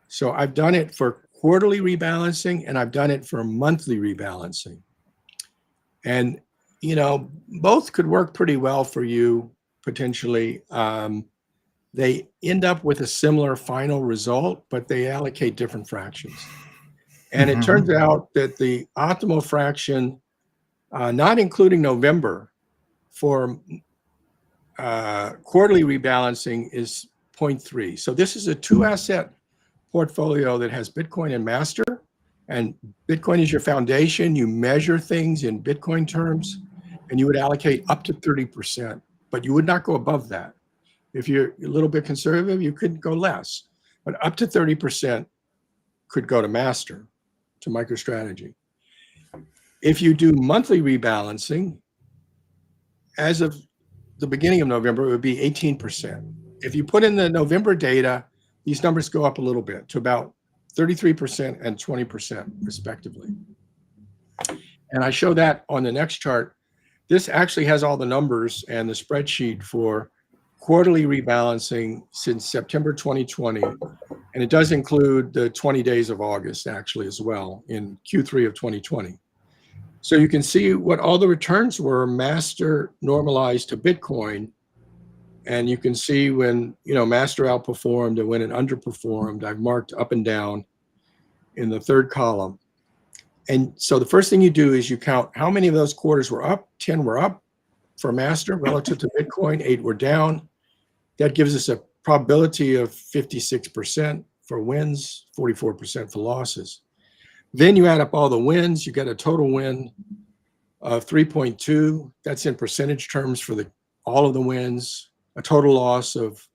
So I've done it for quarterly rebalancing and I've done it for monthly rebalancing. And, you know, both could work pretty well for you potentially. They end up with a similar final result, but they allocate different fractions. And it turns out that the optimal fraction, not including November, for quarterly rebalancing is 0.3. So this is a 2-asset portfolio that has Bitcoin and Master, and Bitcoin is your foundation. You measure things in Bitcoin terms, and you would allocate up to 30%, but you would not go above that. If you're a little bit conservative, you could go less, but up to 30% could go to Master, to MicroStrategy. If you do monthly rebalancing, as of the beginning of November, it would be 18%. If you put in the November data, these numbers go up a little bit to about 33% and 20% respectively. And I show that on the next chart. This actually has all the numbers and the spreadsheet for quarterly rebalancing since September 2020. And it does include the 20 days of August actually as well in Q3 of 2020. So you can see what all the returns were Master normalized to Bitcoin. And you can see when, you know, Master outperformed and when it underperformed. I've marked up and down in the third column. And so the first thing you do is you count how many of those quarters were up. 10 were up for Master relative to Bitcoin, 8 were down. That gives us a probability of 56% for wins, 44% for losses. Then you add up all the wins, you get a total win of 3.2. That's in percentage terms for all of the wins, a total loss of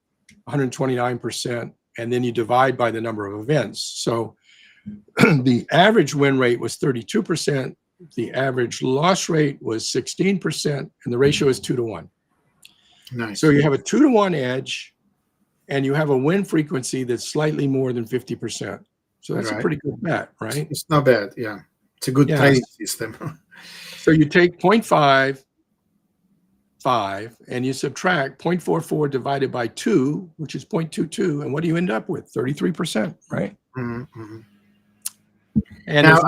129%, and then you divide by the number of events. So the average win rate was 32%, the average loss rate was 16%, and the ratio is 2 to 1. Nice. So you have a 2 to 1 edge, and you have a win frequency that's slightly more than 50%. So that's a pretty good bet, right? It's not bad, yeah. It's a good trading system. So you take 0.55 and you subtract 0.44 divided by 2, which is 0.22, and what do you end up with? 33%, right? Mm-hmm. And now,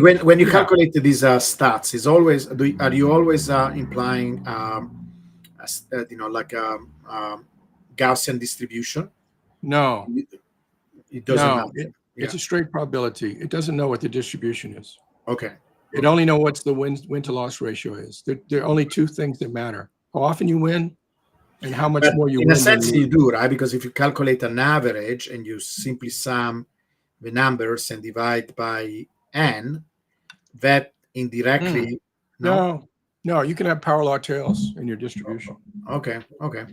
when you calculate these stats, is always are you always implying you know, like a Gaussian distribution? No, it doesn't matter. It's a straight probability. It doesn't know what the distribution is. Okay. It only knows what's the win to loss ratio is. There are only 2 things that matter: how often you win and how much more you win. In a sense, you do, right? Because if you calculate an average and you simply sum the numbers and divide by n, that indirectly. No, you can have power law tails in your distribution. Okay.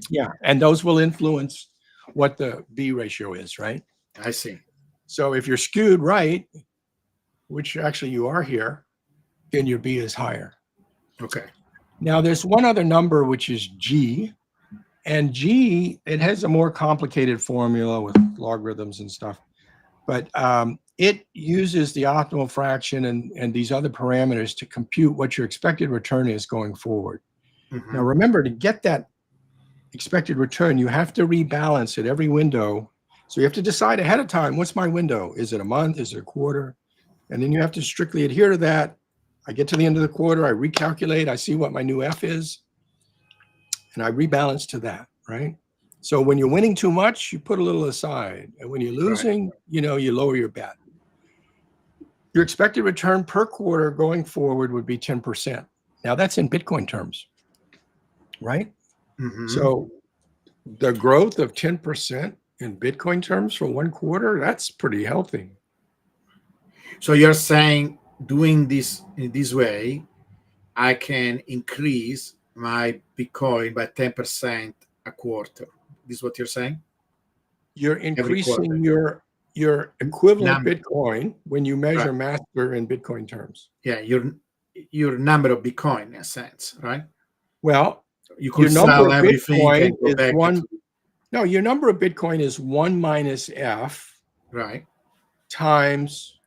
Yeah, and those will influence what the B ratio is, right? I see. So if you're skewed right, which actually you are here, then your B is higher. Okay. Now there's one other number, which is G. And G, it has a more complicated formula with logarithms and stuff. But it uses the optimal fraction and these other parameters to compute what your expected return is going forward. Mm-hmm. Now remember, to get that expected return, you have to rebalance at every window. So you have to decide ahead of time, what's my window? Is it a month? Is it a quarter? And then you have to strictly adhere to that. I get to the end of the quarter, I recalculate, I see what my new F is, and I rebalance to that, right? So when you're winning too much, you put a little aside. And when you're losing, you know, you lower your bet. Your expected return per quarter going forward would be 10%. Now that's in Bitcoin terms, right? Mm-hmm. So the growth of 10% in Bitcoin terms for 1 quarter, that's pretty healthy. So you're saying doing this in this way, I can increase my Bitcoin by 10% a quarter. This is what you're saying? You're increasing your equivalent Bitcoin when you measure master in Bitcoin terms. Yeah, your number of Bitcoin in a sense, right? Well, you Your could number sell of everything Bitcoin and go is back one. to No, your number of Bitcoin is 1 minus F right. times.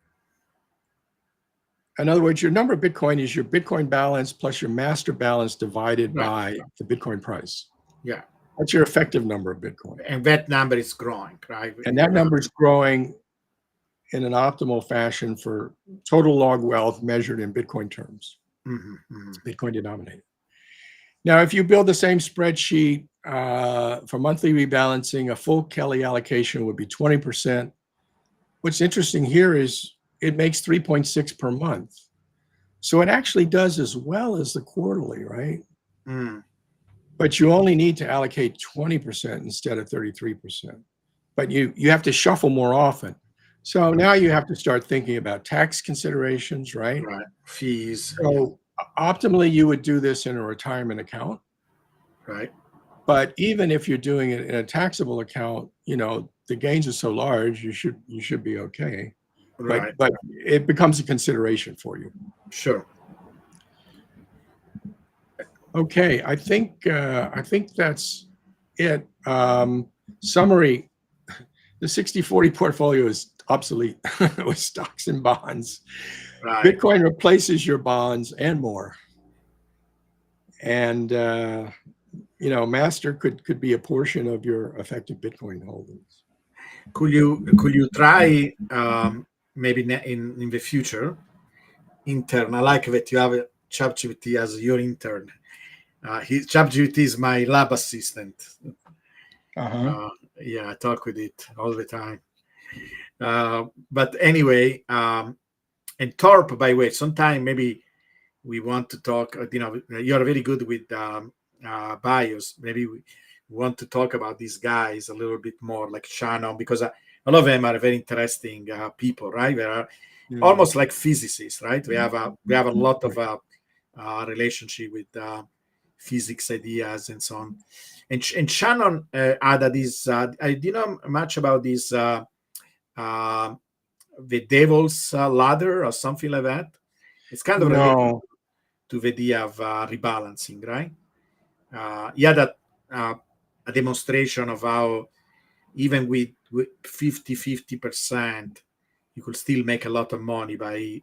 In other words, your number of Bitcoin is your Bitcoin balance plus your master balance divided Right. by the Bitcoin price. Yeah. That's your effective number of Bitcoin. And that number is growing, right? And that number is growing in an optimal fashion for total log wealth measured in Bitcoin terms, Bitcoin denominated. Now, if you build the same spreadsheet for monthly rebalancing, a full Kelly allocation would be 20%. What's interesting here is it makes 3.6 per month. So it actually does as well as the quarterly, right? But you only need to allocate 20% instead of 33%. But you have to shuffle more often. So now you have to start thinking about tax considerations, right? Right. Fees. So optimally, you would do this in a retirement account. Right. But even if you're doing it in a taxable account, the gains are so large, you should be okay. Right. But it becomes a consideration for you. Sure. Okay, I think that's it. Summary: the 60-40 portfolio is obsolete with stocks and bonds. Right. Bitcoin replaces your bonds and more. And master could be a portion of your effective Bitcoin holdings. Could you try maybe in the future intern? I like that you have ChatGPT as your intern. ChatGPT is my lab assistant. Yeah, I talk with it all the time. But anyway, and Torp, by the way, sometime maybe we want to talk. You're very good with bios. Maybe we want to talk about these guys a little bit more, like Shannon, because a lot of them are very interesting people, right? They are almost like physicists, right? We have a lot of relationship with physics ideas and so on. And Shannon added this. I didn't know much about this. The Devil's Ladder or something like that. It's kind of related to the idea of rebalancing, right? That a demonstration of how even with 50% you could still make a lot of money by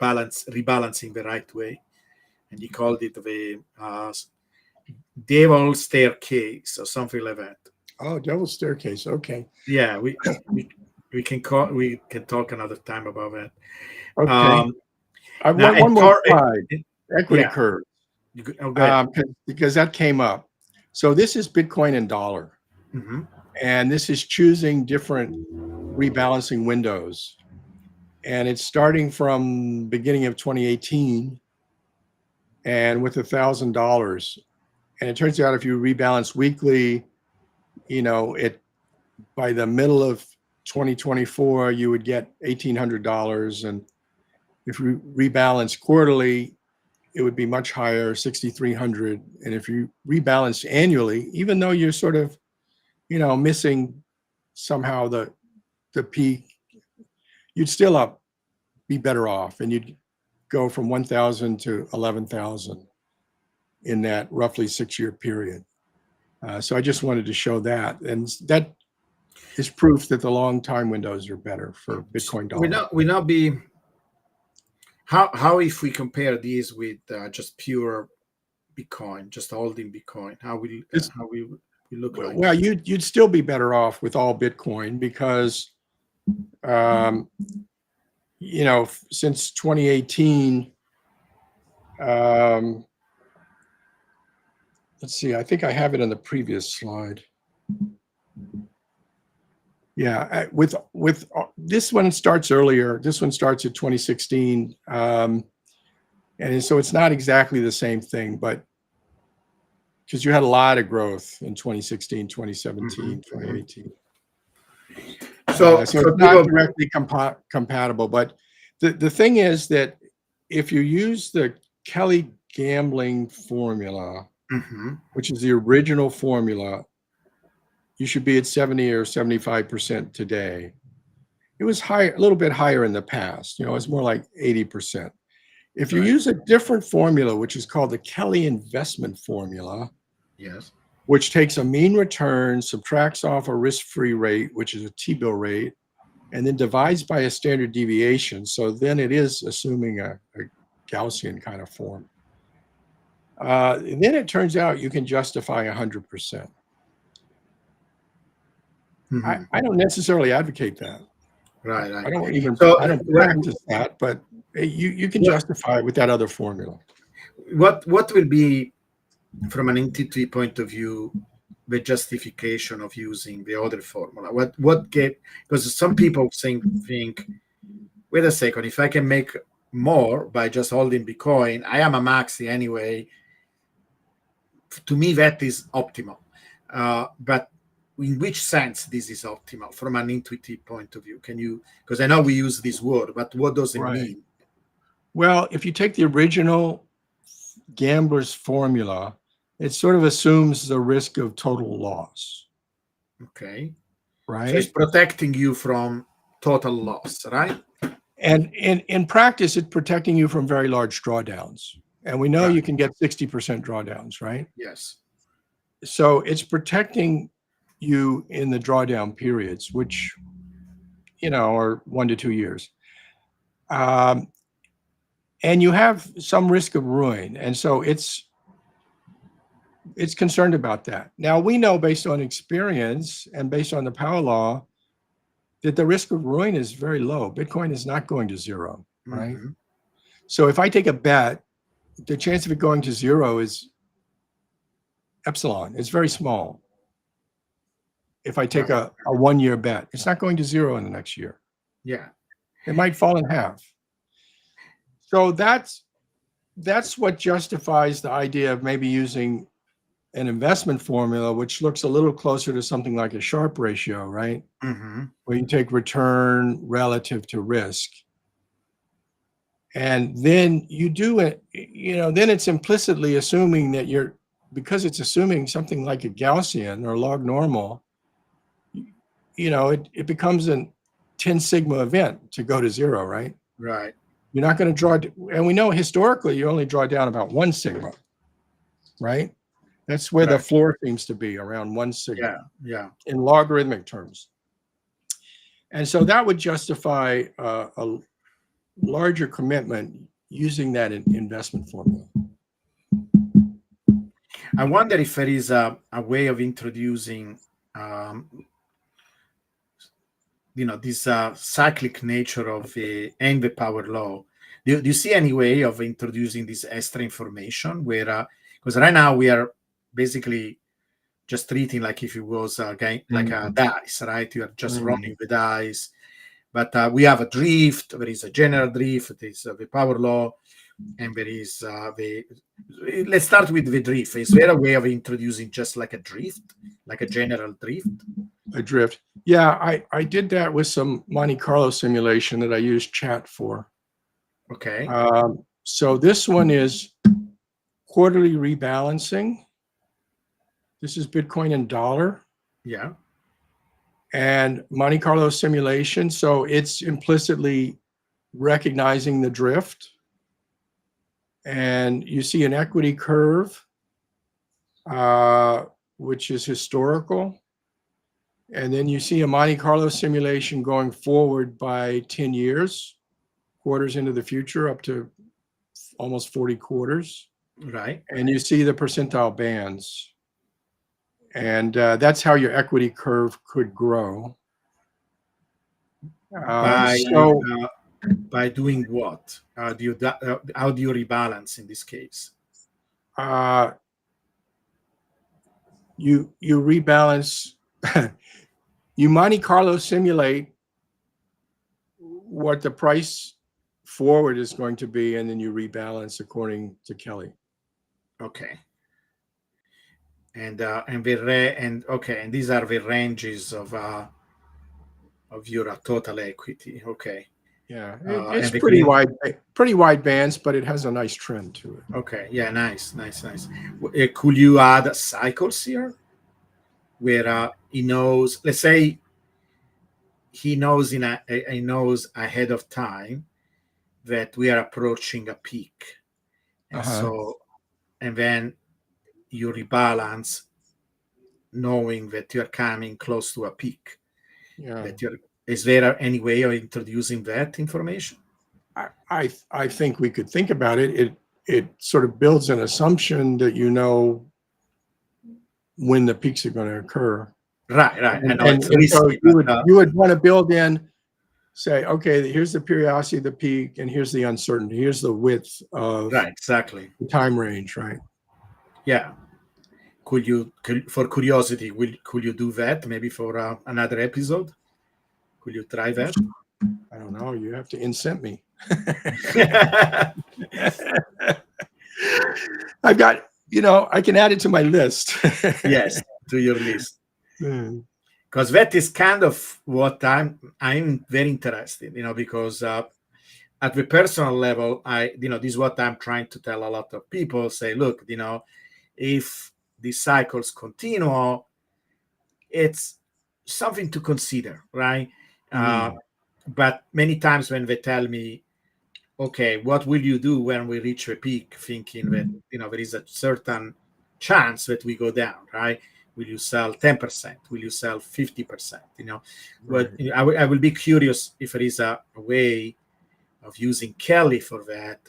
rebalancing the right way. And he called it the Devil's Staircase or something like that. Oh, Devil's Staircase. Okay. Yeah, we can talk another time about that. Okay. I want one more slide. Equity curve. Because that came up. So this is Bitcoin and dollar. And this is choosing different rebalancing windows. And it's starting from beginning of 2018 and with $1,000. And it turns out if you rebalance weekly, by the middle of 2024, you would get $1,800. And if you rebalance quarterly, it would be much higher, $6,300. And if you rebalance annually, even though you're sort of, missing somehow the peak, you'd still be better off, and you'd go from 1,000 to 11,000 in that roughly 6-year period. So I just wanted to show that, and that is proof that the long time windows are better for Bitcoin dollar. Will not be. How if we compare these with just pure Bitcoin, just holding Bitcoin? How will we look like? Well, you'd still be better off with all Bitcoin because, since 2018, let's see, I think I have it on the previous slide. Yeah, with this one starts earlier. This one starts at 2016. And so it's not exactly the same thing, but because you had a lot of growth in 2016, 2017, 2018. So it's not directly compatible. But the thing is that if you use the Kelly gambling formula, which is the original formula, you should be at 70 or 75% today. It was higher, a little bit higher in the past. It's more like 80%. If you use a different formula, which is called the Kelly investment formula, yes, which takes a mean return, subtracts off a risk-free rate, which is a T-bill rate, and then divides by a standard deviation. So then it is assuming a Gaussian kind of form. Then it turns out you can justify 100%. I don't necessarily advocate that. Right. I don't even So, I don't practice that, but you can justify it with that other formula. What will be, from an entity point of view, the justification of using the other formula? What get, because some people think, wait a second, if I can make more by just holding Bitcoin, I am a maxi anyway. To me, that is optimal. But in which sense this is optimal from an intuitive point of view? Can you, because I know we use this word, but what does it mean? Well, if you take the original gambler's formula, it sort of assumes the risk of total loss. Okay. Right. So it's protecting you from total loss, right? And in practice, it's protecting you from very large drawdowns. And we know you can get 60% drawdowns, right? Yes. So it's protecting you in the drawdown periods, which, are 1 to 2 years. And you have some risk of ruin. And so it's concerned about that. Now, we know based on experience and based on the power law that the risk of ruin is very low. Bitcoin is not going to zero, right? Mm-hmm. So if I take a bet, the chance of it going to zero is epsilon. It's very small. If I take a 1-year bet, it's not going to zero in the next year. Yeah. It might fall in half. So that's what justifies the idea of maybe using an investment formula, which looks a little closer to something like a Sharpe ratio, right? Mm-hmm. Where you take return relative to risk. And then you do it, then it's implicitly assuming that because it's assuming something like a Gaussian or log normal, it becomes a 10 sigma event to go to zero, right? Right. You're not going to draw, and we know historically you only draw down about 1 sigma, right? That's where the floor seems to be, around 1 sigma. Yeah. In logarithmic terms. And so that would justify a larger commitment using that investment formula. I wonder if there is a way of introducing, this cyclic nature of the power law. Do you see any way of introducing this extra information where, because right now we are basically just treating like if it was a game, like a dice, right? You are just rolling the dice. But we have a drift, there is a general drift, there is the power law, and there is let's start with the drift. Is there a way of introducing just like a drift, like a general drift? A drift. Yeah, I did that with some Monte Carlo simulation that I used chat for. Okay. So this one is quarterly rebalancing. This is Bitcoin and dollar. Yeah. And Monte Carlo simulation. So it's implicitly recognizing the drift. And you see an equity curve, which is historical. And then you see a Monte Carlo simulation going forward by 10 years, quarters into the future, up to almost 40 quarters. Right. And you see the percentile bands. And that's how your equity curve could grow. By doing what? How do you rebalance in this case? You rebalance. You Monte Carlo simulate what the price forward is going to be, and then you rebalance according to Kelly. Okay. And these are the ranges of your total equity. Okay. Yeah, it's pretty wide bands, but it has a nice trend to it. Okay. Yeah. Nice. Could you add cycles here, where he knows? Let's say he knows he knows ahead of time that we are approaching a peak. And so, and then you rebalance knowing that you're coming close to a peak. Yeah. Is there any way of introducing that information? I think we could think about it. It sort of builds an assumption that you know when the peaks are going to occur. Right. I know And it's so risky, but you would want to build in, say, okay, here's the periodicity of the peak, and here's the uncertainty. Here's the width of right, exactly. the time range, right? Yeah. For curiosity, could you do that maybe for another episode? Could you try that? I don't know. You have to incent me. I've got, I can add it to my list. Yes, to your list. Because that is kind of what I'm very interested, because at the personal level, this is what I'm trying to tell a lot of people. Say, look, if these cycles continue, it's something to consider, right? But many times when they tell me, okay, what will you do when we reach a peak, thinking that there is a certain chance that we go down, right? Will you sell 10%? Will you sell 50%? Right. I will be curious if there is a way of using Kelly for that,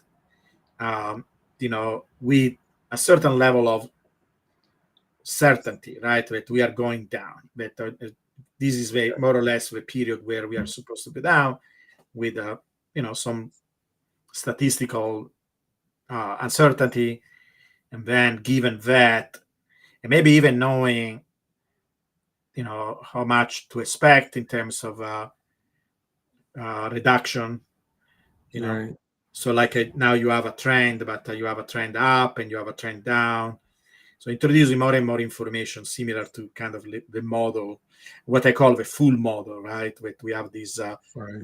with a certain level of certainty, right? That we are going down. That this is more or less the period where we are supposed to be down, with some statistical uncertainty, and then given that, and maybe even knowing, how much to expect in terms of reduction, Right. So like now you have a trend, but you have a trend up and you have a trend down. So introducing more and more information similar to kind of the model, what I call the full model, right? We have this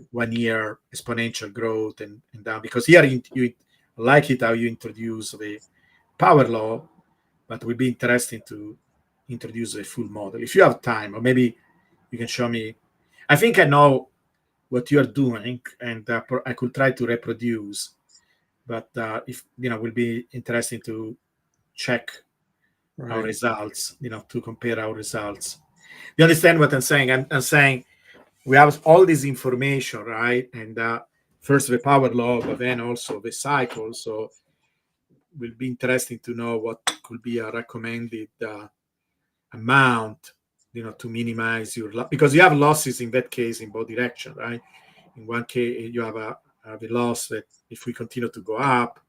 1 year exponential growth and down, because here you like it how you introduce the power law, but it would be interesting to introduce a full model. If you have time, or maybe you can show me. I think I know what you are doing, and I could try to reproduce, but if will be interesting to check our results, to compare our results. You understand what I'm saying? I'm saying we have all this information, right? And first the power law, but then also the cycle. So it will be interesting to know what could be a recommended amount, to minimize your because you have losses in that case in both direction, right? In one case, you have the loss that if we continue to go up,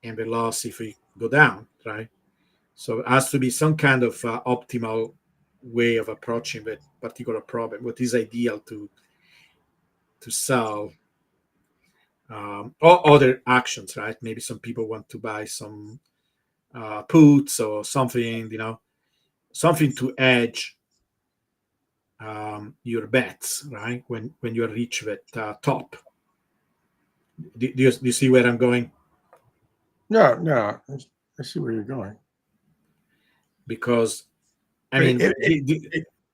and the loss if we go down, right? So it has to be some kind of optimal way of approaching that particular problem. What is ideal to solve, or other actions, right? Maybe some people want to buy some puts or something, something to edge your bets, right? When you reach that top. Do you see where I'm going? No, I see where you're going. Because I mean,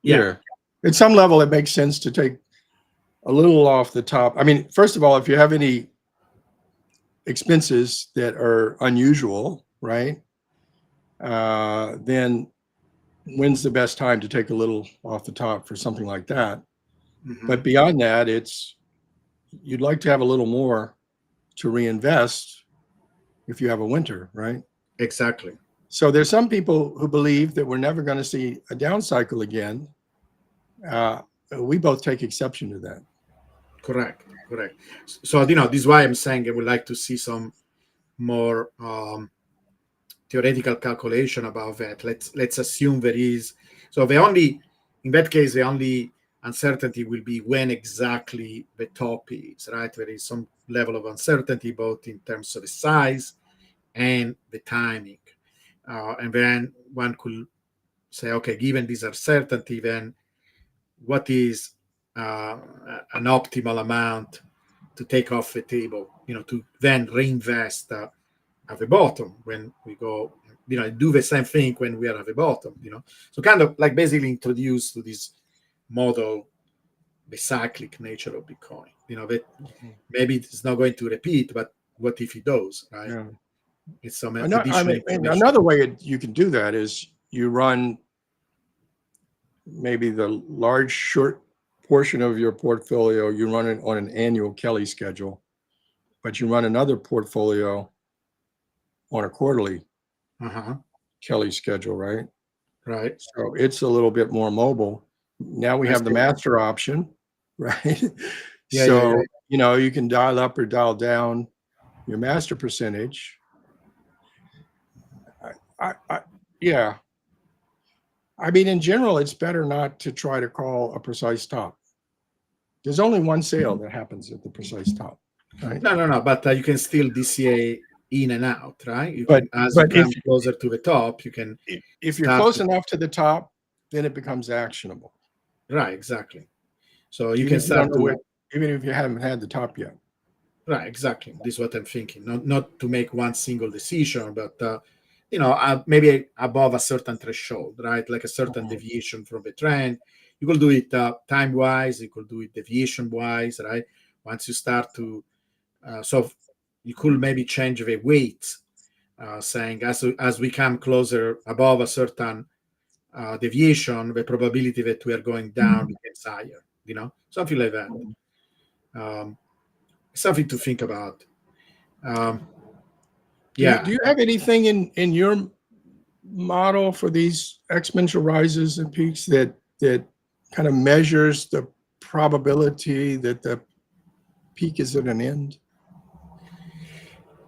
yeah, at some level, it makes sense to take a little off the top. I mean, first of all, if you have any expenses that are unusual, right, then when's the best time to take a little off the top for something like that? But beyond that, you'd like to have a little more to reinvest if you have a winter, right? Exactly. So there's some people who believe that we're never going to see a down cycle again. We both take exception to that. Correct. So this is why I'm saying I would like to see some more theoretical calculation about that. Let's assume there is. So in that case, the only uncertainty will be when exactly the top is, right? There is some level of uncertainty both in terms of the size and the timing. And then one could say, okay, given this uncertainty, then what is an optimal amount to take off the table, to then reinvest at the bottom when we go, do the same thing when we are at the bottom, So kind of like basically introduce to this model the cyclic nature of Bitcoin. that maybe it's not going to repeat, but what if it does, right? Yeah. It's some additional information. Another way you can do that is you run maybe the large short portion of your portfolio, you run it on an annual Kelly schedule, but you run another portfolio on a quarterly Kelly schedule, right? Right. So it's a little bit more mobile. Now we have the master option, right? So, you can dial up or dial down your master percentage. Yeah. I mean, in general, it's better not to try to call a precise top. There's only one sale that happens at the precise top, right? No. But you can still DCA in and out, right? You can, as you come closer to the top, you can. If you're close enough to the top, then it becomes actionable. Right. Exactly. So you can start to, even if you haven't had the top yet. Right. Exactly. This is what I'm thinking. Not to make one single decision, but maybe above a certain threshold, right? Like a certain deviation from the trend. You could do it time-wise. You could do it deviation-wise, right? Once you start to, so you could maybe change the weight, saying as we come closer above a certain deviation, the probability that we are going down becomes higher, something like that. Something to think about. Do you have anything in your model for these exponential rises and peaks that kind of measures the probability that the peak is at an end?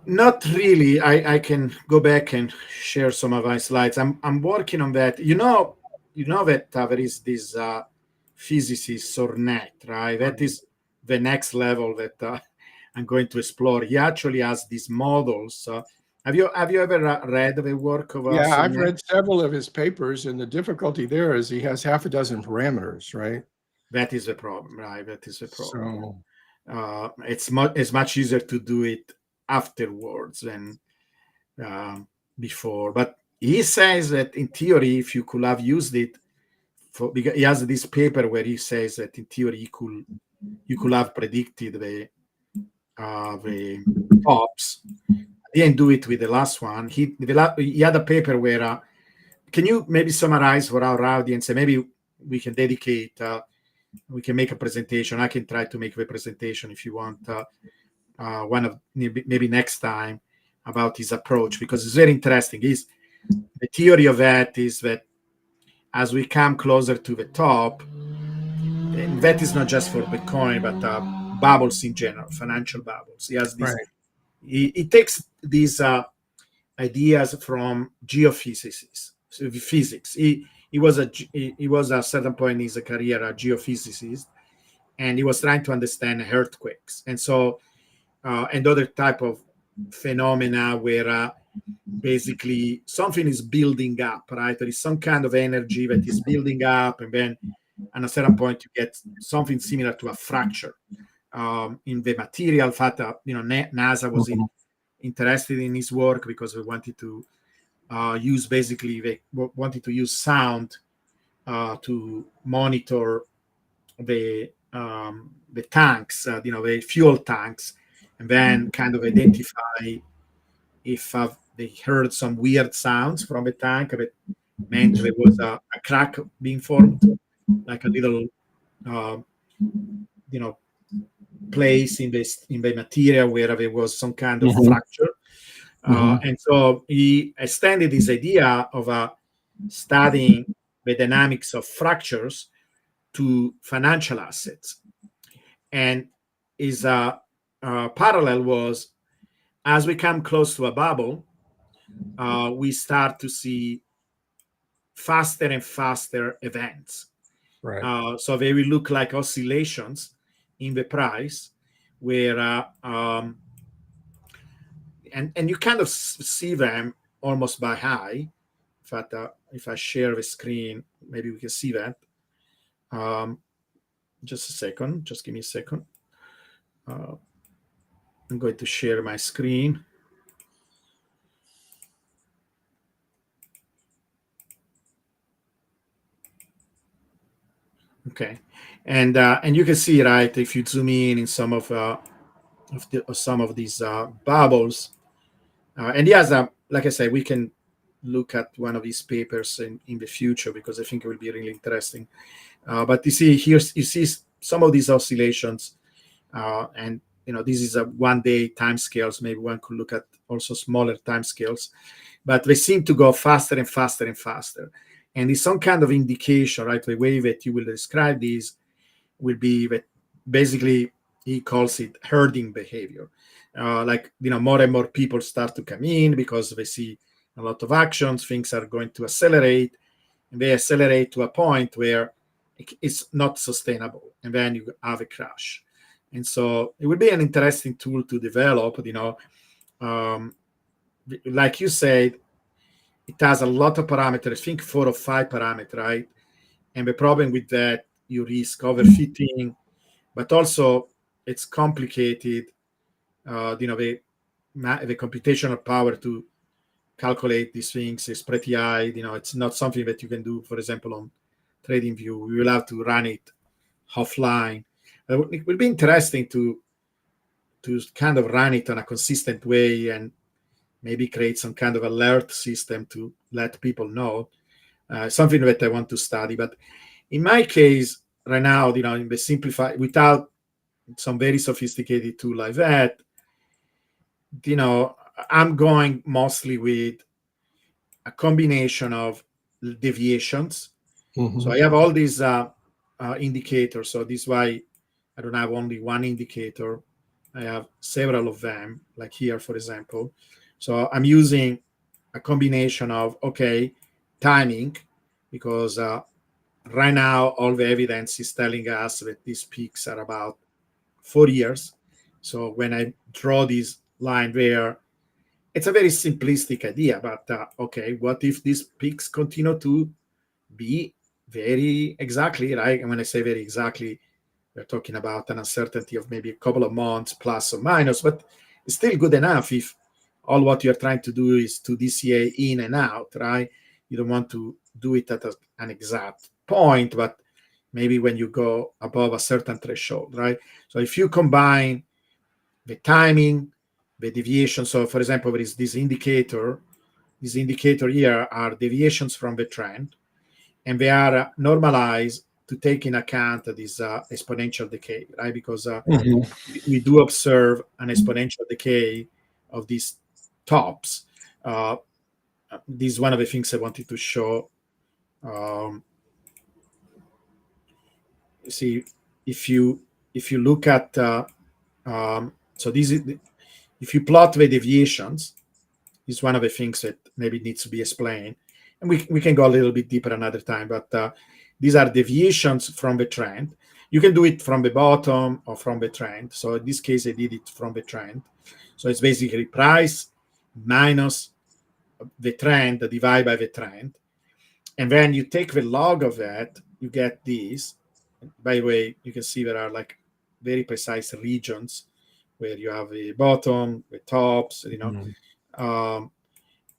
Not really. I can go back and share some of my slides. I'm working on that. You know that there is this physicist Sornet, right? That is the next level that I'm going to explore. He actually has these models. Have you ever read the work of? Yeah, I've read several of his papers, and the difficulty there is he has half a dozen parameters, right? That is the problem, right? That is the problem. So it's much easier to do it afterwards than before. But he says that in theory, if you could have used it, because he has this paper where he says that in theory you could have predicted the tops. He didn't do it with the last one. He had a paper where can you maybe summarize for our audience, and maybe we can dedicate. We can make a presentation. I can try to make the presentation if you want. One of maybe next time about his approach, because it's very interesting. The theory of that is that as we come closer to the top, and that is not just for Bitcoin, but bubbles in general, financial bubbles. He has this. Right. He takes these ideas from geophysics. He was at a certain point in his career a geophysicist, and he was trying to understand earthquakes, and so and other type of phenomena where basically something is building up, right? There is some kind of energy that is building up, and then at a certain point you get something similar to a fracture in the material. In fact, NASA was interested in his work because they wanted to use sound to monitor the tanks, the fuel tanks, and then kind of identify if they heard some weird sounds from the tank that meant there was a crack being formed, like a little place in the material where there was some kind of fracture. And so he extended this idea of studying the dynamics of fractures to financial assets. And his parallel was, as we come close to a bubble, we start to see faster and faster events. Right. So they will look like oscillations in the price, where and you kind of see them almost by eye. In fact, if I share the screen, maybe we can see that. Just a second. Just give me a second. I'm going to share my screen. Okay, and you can see, right, if you zoom in some of some of these bubbles, and yes, like I said, we can look at one of these papers in the future because I think it will be really interesting. But you see here, you see some of these oscillations, and this is a 1 day time scales. Maybe one could look at also smaller time scales, but they seem to go faster and faster and faster. And it's some kind of indication, right? The way that you will describe these will be that basically he calls it herding behavior. Like, more and more people start to come in because they see a lot of actions, things are going to accelerate, and they accelerate to a point where it's not sustainable, and then you have a crash. And so it would be an interesting tool to develop. Um, like you said, it has a lot of parameters, I think 4 or 5 parameters, right? And the problem with that, you risk overfitting, but also it's complicated. The computational power to calculate these things is pretty high. It's not something that you can do, for example, on TradingView. We will have to run it offline. It will be interesting to kind of run it on a consistent way and maybe create some kind of alert system to let people know. Something that I want to study. But in my case, right now, in the simplified, without some very sophisticated tool like that, I'm going mostly with a combination of deviations. Mm-hmm. So I have all these indicators. So this is why I don't have only one indicator. I have several of them, like here, for example. So I'm using a combination of, okay, timing, because right now all the evidence is telling us that these peaks are about 4 years. So when I draw this line there, it's a very simplistic idea, but okay, what if these peaks continue to be very exactly, right? And when I say very exactly, we're talking about an uncertainty of maybe a couple of months plus or minus, but it's still good enough if all what you're trying to do is to DCA in and out, right? You don't want to do it at an exact point, but maybe when you go above a certain threshold, right? So if you combine the timing, the deviation, so for example, there is this indicator here are deviations from the trend, and they are normalized to take in account this exponential decay, right? Because Mm-hmm. we do observe an exponential decay of these tops. This is one of the things I wanted to show. See, if you look at so this is if you plot the deviations, is one of the things that maybe needs to be explained, and we can go a little bit deeper another time. But these are deviations from the trend. You can do it from the bottom or from the trend. So in this case, I did it from the trend. So it's basically price minus the trend divided by the trend, and then you take the log of that, you get these. By the way, you can see there are like very precise regions where you have the bottom, the tops,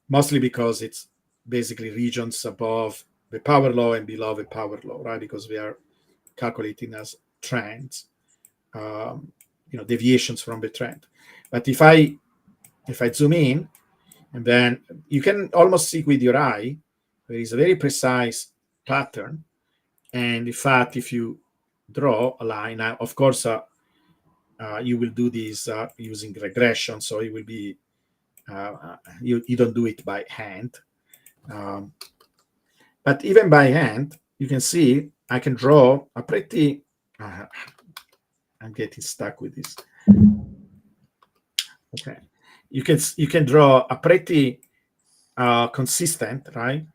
mostly because it's basically regions above the power law and below the power law, right? Because we are calculating as trends, deviations from the trend. But if I zoom in, and then you can almost see with your eye, there is a very precise pattern. And in fact, if you draw a line, of course, you will do this using regression, so it will be you don't do it by hand. But even by hand, you can see I can draw a pretty. I'm getting stuck with this. Okay, you can draw a pretty consistent, right,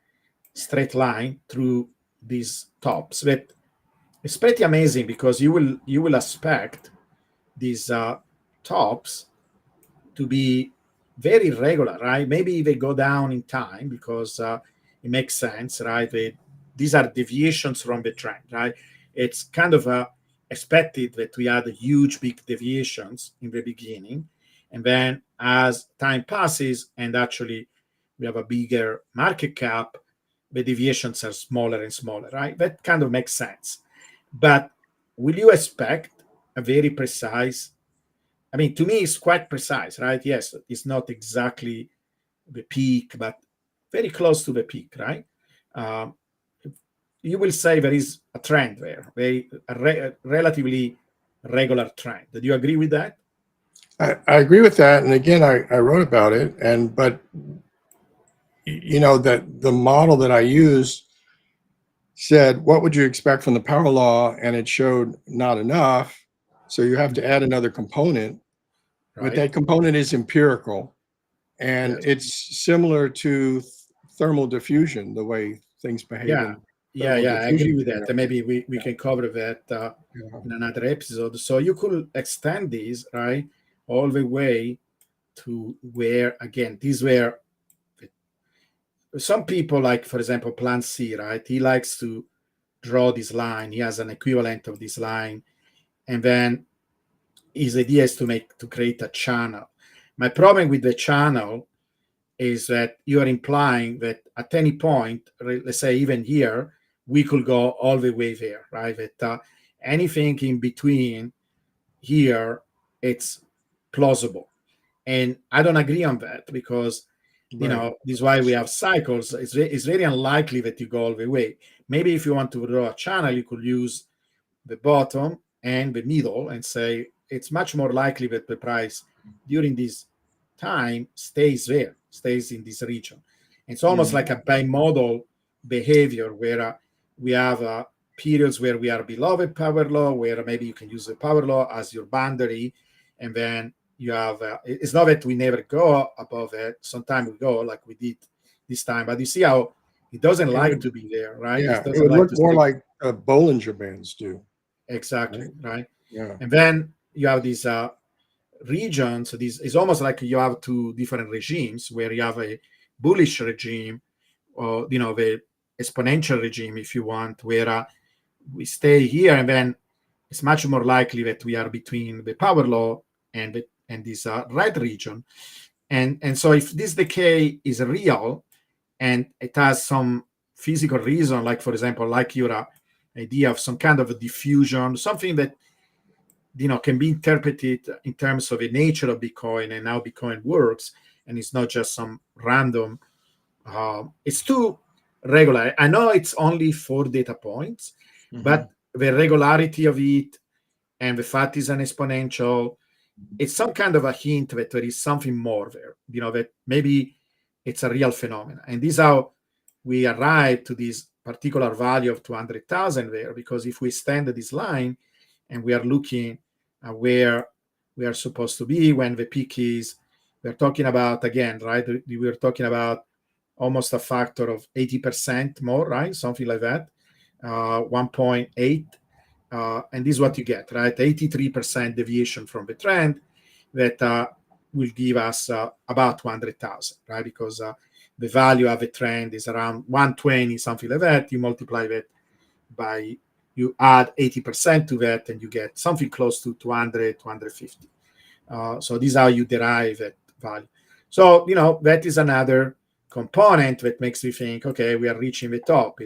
straight line through these tops. But it's pretty amazing because you will expect these tops to be very regular, right? Maybe they go down in time because it makes sense, right? These are deviations from the trend, right? It's kind of expected that we had huge big deviations in the beginning, and then as time passes and actually we have a bigger market cap, the deviations are smaller and smaller, right? That kind of makes sense. But will you expect a very precise? I mean, to me, it's quite precise, right? Yes, it's not exactly the peak, but very close to the peak, right? Um, you will say there is a trend there, a relatively regular trend. Do you agree with that? I agree with that. And again, I wrote about it. But that the model that I used said, what would you expect from the power law? And it showed not enough. So you have to add another component, but Right? that component is empirical. And Yes. it's similar to thermal diffusion, the way things behave Yeah. in Yeah. thermal Yeah. I agree diffusion with that. And scenarios. maybe we Yeah, can cover that yeah, in another episode. So you could extend this, right, all the way to where, again, these were some people, like, for example, Plan C, right? He likes to draw this line. He has an equivalent of this line. And then his idea is to create a channel. My problem with the channel is that you are implying that at any point, let's say even here, we could go all the way there, right? That anything in between here, it's plausible. And I don't agree on that because, right. this is why we have cycles. It's very unlikely that you go all the way. Maybe if you want to draw a channel, you could use the bottom and the middle and say it's much more likely that the price during this time stays in this region. It's almost like a bimodal behavior where we have periods where we are below the power law, where maybe you can use the power law as your boundary, and then you have it's not that we never go above it. Sometimes we go like we did this time, but you see how it doesn't It like would, to be there, right? It yeah, it doesn't would like look to more stay. like Bollinger Bands do, Exactly, right? right. Yeah. And then you have these regions. So this is almost like you have two different regimes where you have a bullish regime, or the exponential regime, if you want, where we stay here, and then it's much more likely that we are between the power law and this red region. And so if this decay is real and it has some physical reason, like for example, like your idea of some kind of a diffusion, something that can be interpreted in terms of the nature of Bitcoin and how Bitcoin works, and it's not just some random. It's too regular. I know it's only 4 data points, Mhm. but the regularity of it and the fact is an exponential, it's some kind of a hint that there is something more there. That maybe it's a real phenomenon, and this is how we arrive to this particular value of 200,000 there. Because if we extend this line and we are looking at where we are supposed to be when the peak is, we're talking about, again, right? We're talking about almost a factor of 80% more, right? Something like that, 1.8. And this is what you get, right? 83% deviation from the trend that will give us about 200,000, right? Because the value of a trend is around 120, something like that. You multiply that by, you add 80% to that, and you get something close to 200, 250. So this is how you derive that value. So, that is another component that makes me think, okay, we are reaching the top.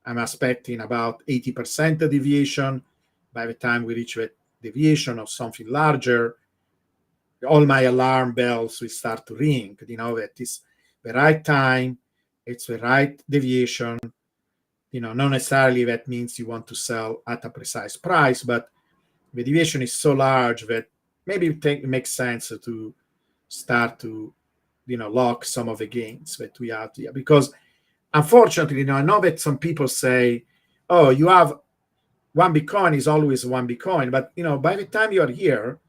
I'm expecting about 80% deviation. By the time we reach that deviation of something larger, all my alarm bells will start to ring. That is the right time, it's the right deviation. Not necessarily that means you want to sell at a precise price, but the deviation is so large that maybe it makes sense to start to lock some of the gains that we have here. Because unfortunately, I know that some people say, oh, you have one Bitcoin is always one Bitcoin, but by the time you are here,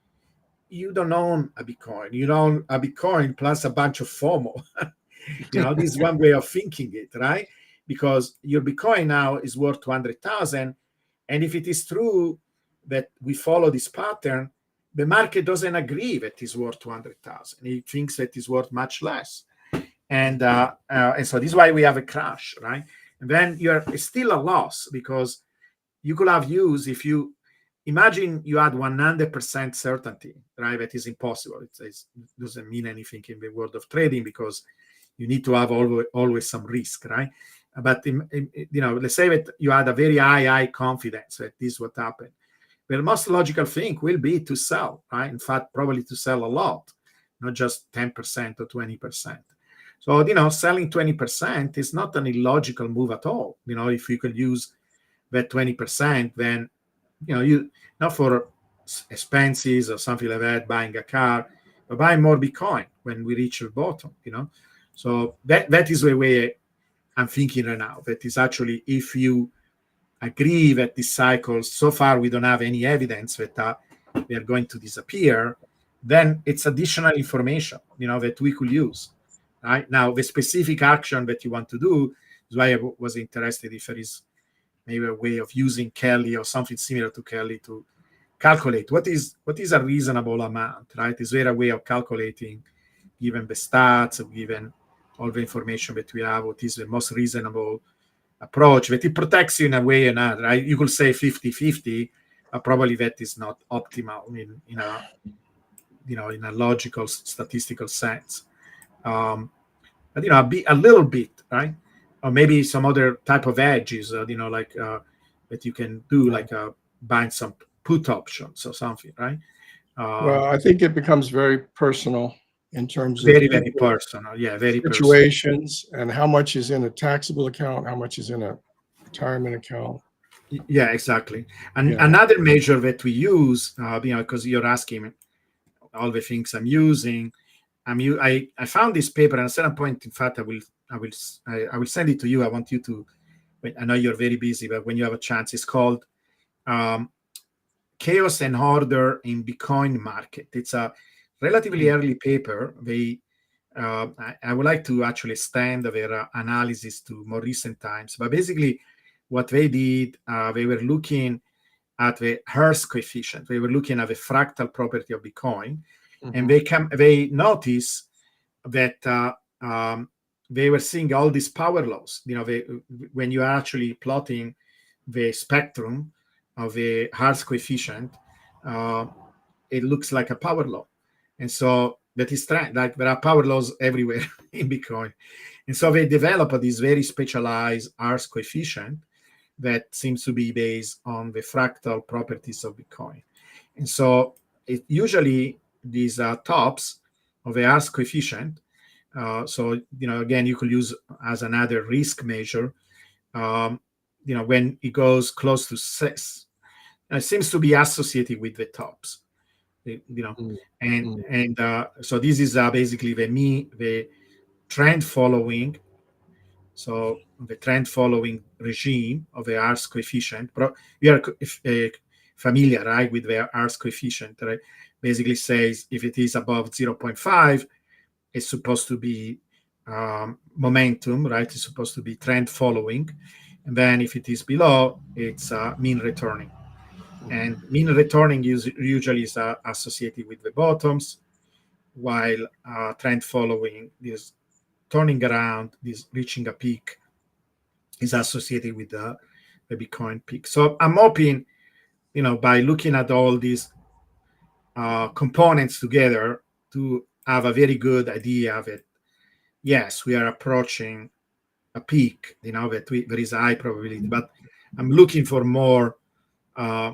you don't own a Bitcoin. You own a Bitcoin plus a bunch of FOMO. This is one way of thinking it, right? Because your Bitcoin now is worth 200,000, and if it is true that we follow this pattern, the market doesn't agree that it's worth 200,000. It thinks that it's worth much less, and so this is why we have a crash, right? And then it's still a loss, because you could have used, if you imagine you had 100% certainty, right? That is impossible. It doesn't mean anything in the world of trading, because you need to have always some risk, right? But let's say that you had a very high confidence that this is what happened. The most logical thing will be to sell, right? In fact, probably to sell a lot, not just 10% or 20%. So, selling 20% is not an illogical move at all. If you could use that 20%, then, you not for expenses or something like that, buying a car, but buying more Bitcoin when we reach the bottom, So that is the way I'm thinking right now. That is actually, if you agree that this cycle, so far we don't have any evidence that they are going to disappear, then it's additional information, that we could use. Right now, the specific action that you want to do is why I was interested if there is maybe a way of using Kelly or something similar to Kelly to calculate what is a reasonable amount, right? Is there a way of calculating, given the stats, given all the information that we have, what is the most reasonable approach that it protects you in a way or another, right? You could say 50-50, but probably that is not optimal in a logical statistical sense. But a little bit, right? Or maybe some other type of edges, like that you can do, like buying some put options or something, right? Well, I think it becomes very personal in terms of Very, very personal. Yeah, very situations personal. And how much is in a taxable account, how much is in a retirement account. Yeah, exactly. And another measure that we use, because you're asking all the things I'm using. I found this paper, and at a certain point, in fact, I will send it to you. I want you to. I know you're very busy, but when you have a chance, it's called Chaos and Order in Bitcoin Market. It's a relatively early paper. I would like to actually extend their analysis to more recent times. But basically, what they did, they were looking at the Hertz coefficient. They were looking at the fractal property of Bitcoin, and they noticed that they were seeing all these power laws. When you are actually plotting the spectrum of the Hertz coefficient, it looks like a power law, and so that is like there are power laws everywhere in Bitcoin, and so they developed this very specialized Hertz coefficient that seems to be based on the fractal properties of Bitcoin. And so usually these tops of the Hertz coefficient, so again, you could use as another risk measure, when it goes close to 6, it seems to be associated with the tops, and so this is basically the trend following. So the trend following regime of the Hertz coefficient, we are familiar, right, with the Hertz coefficient, right? Basically says if it is above 0.5, it's supposed to be momentum, right? It's supposed to be trend following. And then if it is below, it's mean returning. And mean returning usually is associated with the bottoms, while trend following is turning around, this reaching a peak, is associated with the Bitcoin peak. So I'm hoping, by looking at all these components together, to have a very good idea of it. Yes, we are approaching a peak, that there is a high probability, but I'm looking for more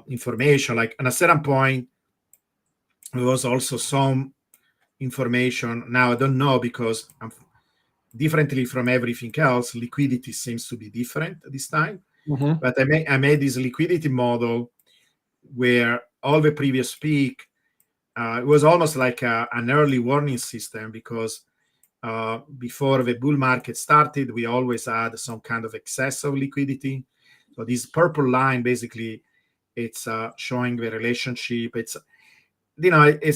information. Like at a certain point, there was also some information. Now I don't know, because differently from everything else, liquidity seems to be different this time. But I made this liquidity model where all the previous peak, it was almost like an early warning system, because before the bull market started, we always had some kind of excess of liquidity. So this purple line, basically, it's showing the relationship. It's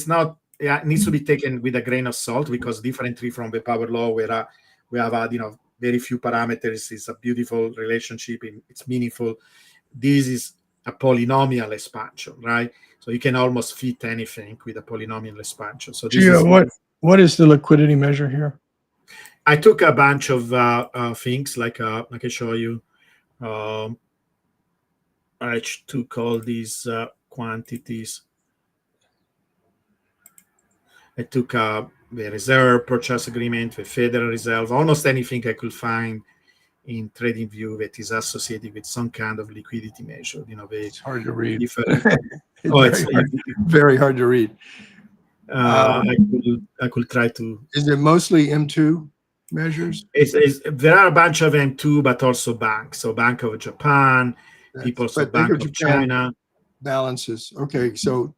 not. It needs to be taken with a grain of salt, because differently from the power law, where we have very few parameters, it's a beautiful relationship, it's meaningful. This is a polynomial expansion, right? So you can almost fit anything with a polynomial expansion. So this is what is the liquidity measure here? I took a bunch of things, like I show you. I took all these quantities. I took the reserve purchase agreement, the Federal Reserve, almost anything I could find in TradingView that is associated with some kind of liquidity measure. It's hard to read. Different. It's very hard to read. I could try to. Is it mostly M2 measures? There are a bunch of M2, but also banks. So Bank of Japan, people, so Bank of China. Balances. Okay, so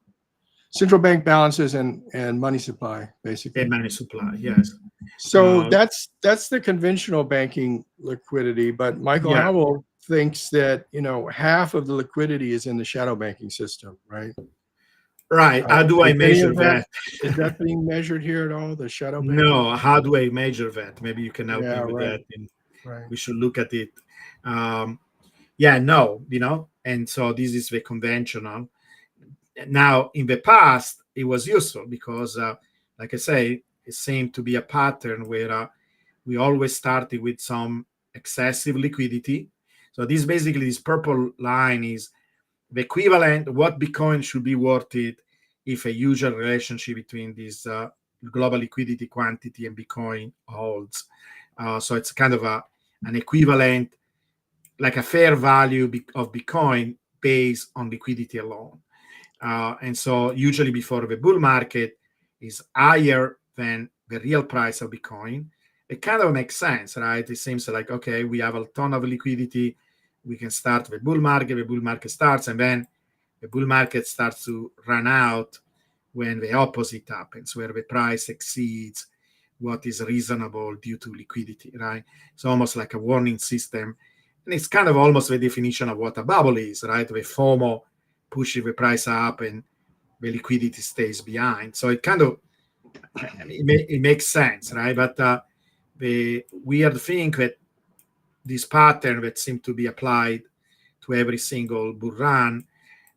central bank balances and money supply, basically. And money supply, yes. So that's the conventional banking liquidity. But Michael Howell thinks that half of the liquidity is in the shadow banking system, right? Right. How do I measure that? Is that being measured here at all? The shadow banking? No. How do I measure that? Maybe you can help me with that. And we should look at it. No. And so this is the conventional. Now, in the past, it was useful because, like I say, it seemed to be a pattern where we always started with some excessive liquidity. So this purple line is the equivalent, what Bitcoin should be worth it if a usual relationship between this global liquidity quantity and Bitcoin holds. So it's kind of an equivalent, like a fair value of Bitcoin based on liquidity alone. And so usually before the bull market is higher than the real price of Bitcoin. It kind of makes sense, right? It seems like, okay, we have a ton of liquidity. We can start the bull market starts, and then the bull market starts to run out when the opposite happens, where the price exceeds what is reasonable due to liquidity, right? It's almost like a warning system. And it's kind of almost the definition of what a bubble is, right? The FOMO pushes the price up and the liquidity stays behind. So it kind of, it makes sense, right? But the weird thing that this pattern that seemed to be applied to every single bull run,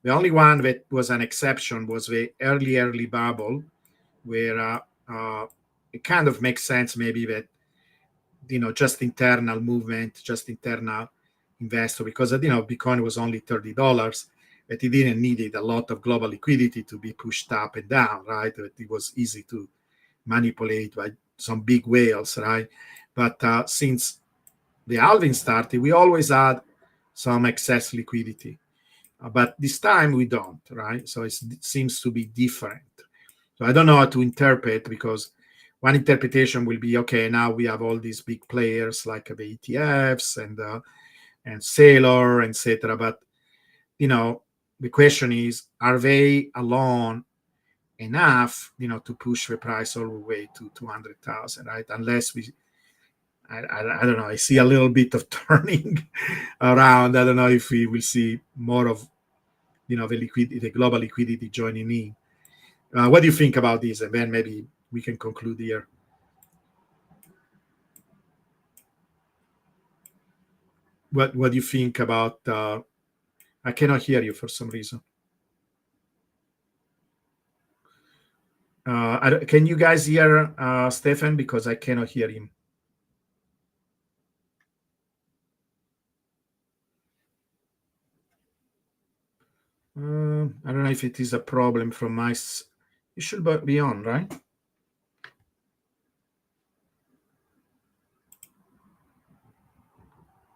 the only one that was an exception was the early bubble, where it kind of makes sense maybe that, just internal movement, just internal investor, because, Bitcoin was only $30, but it didn't need a lot of global liquidity to be pushed up and down, right? It was easy to manipulate by some big whales, right? But since the halving started, we always had some excess liquidity. But this time we don't, right? So it seems to be different. So I don't know how to interpret, because one interpretation will be, okay, now we have all these big players like the ETFs and Sailor, etc. But, the question is, are they alone enough, to push the price all the way to 200,000, right? Unless I don't know. I see a little bit of turning around. I don't know if we will see more of, the global liquidity joining in. What do you think about this? And then maybe we can conclude here. What do you think about? I cannot hear you for some reason. Can you guys hear Stefan? Because I cannot hear him. I don't know if it is a problem from my. You should be on, right?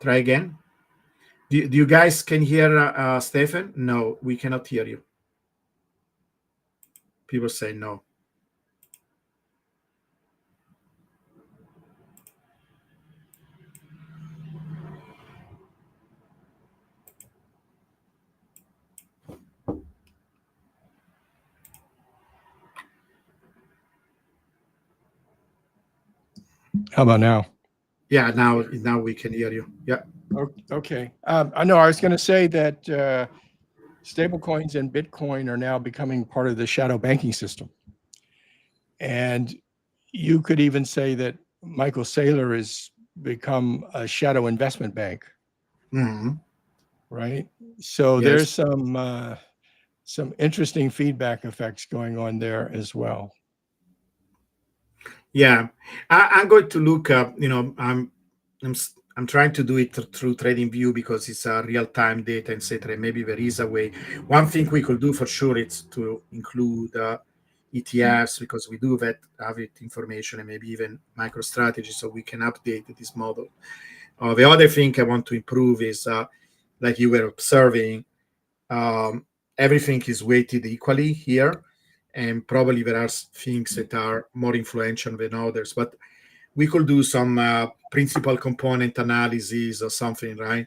Try again. Do you guys can hear Stefan? No, we cannot hear you. People say no. How about now? Yeah, now we can hear you. Yeah. Okay. I know I was going to say that stable coins and Bitcoin are now becoming part of the shadow banking system. And you could even say that Michael Saylor has become a shadow investment bank. Mm-hmm. Right. So Yes. There's some interesting feedback effects going on there as well. Yeah, I'm going to look up. I'm trying to do it through TradingView because it's a real-time data, etc. Maybe there is a way. One thing we could do for sure is to include ETFs, because we do have it information, and maybe even MicroStrategy, so we can update this model. The other thing I want to improve is, like you were observing, everything is weighted equally here, and probably there are things that are more influential than others. But we could do some principal component analysis or something, right?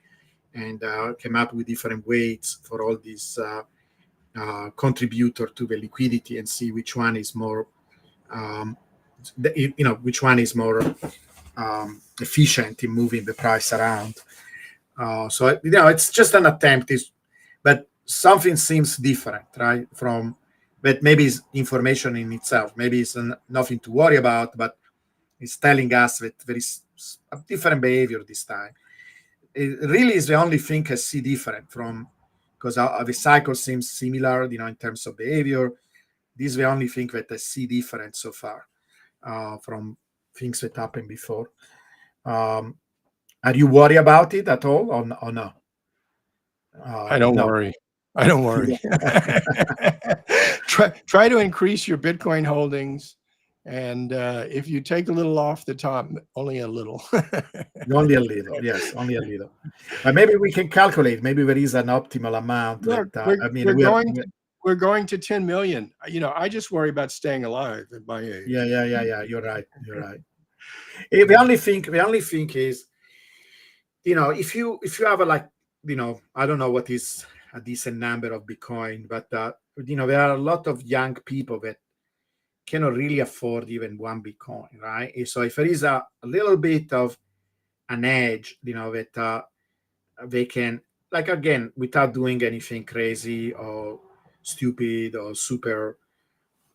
And come up with different weights for all these contributor to the liquidity and see which one is more, which one is more efficient in moving the price around. So it's just an attempt, but something seems different, right? From but maybe it's information in itself. Maybe it's nothing to worry about, but it's telling us that there is a different behavior this time. It really is the only thing I see different from, because the cycle seems similar, in terms of behavior. This is the only thing that I see different so far from things that happened before. Are you worried about it at all, or no? I don't No. worry. I don't worry. Try to increase your Bitcoin holdings, and if you take a little off the top, only a little. Only a little, yes, only a little. But maybe we can calculate. Maybe there is an optimal amount. Look, That we're going to 10 million. I just worry about staying alive at my age. Yeah. You're right. The only thing is, if you have I don't know what is a decent number of Bitcoin, but there are a lot of young people that cannot really afford even one Bitcoin, right? So if there is a little bit of an edge, that they can, again, without doing anything crazy or stupid or super,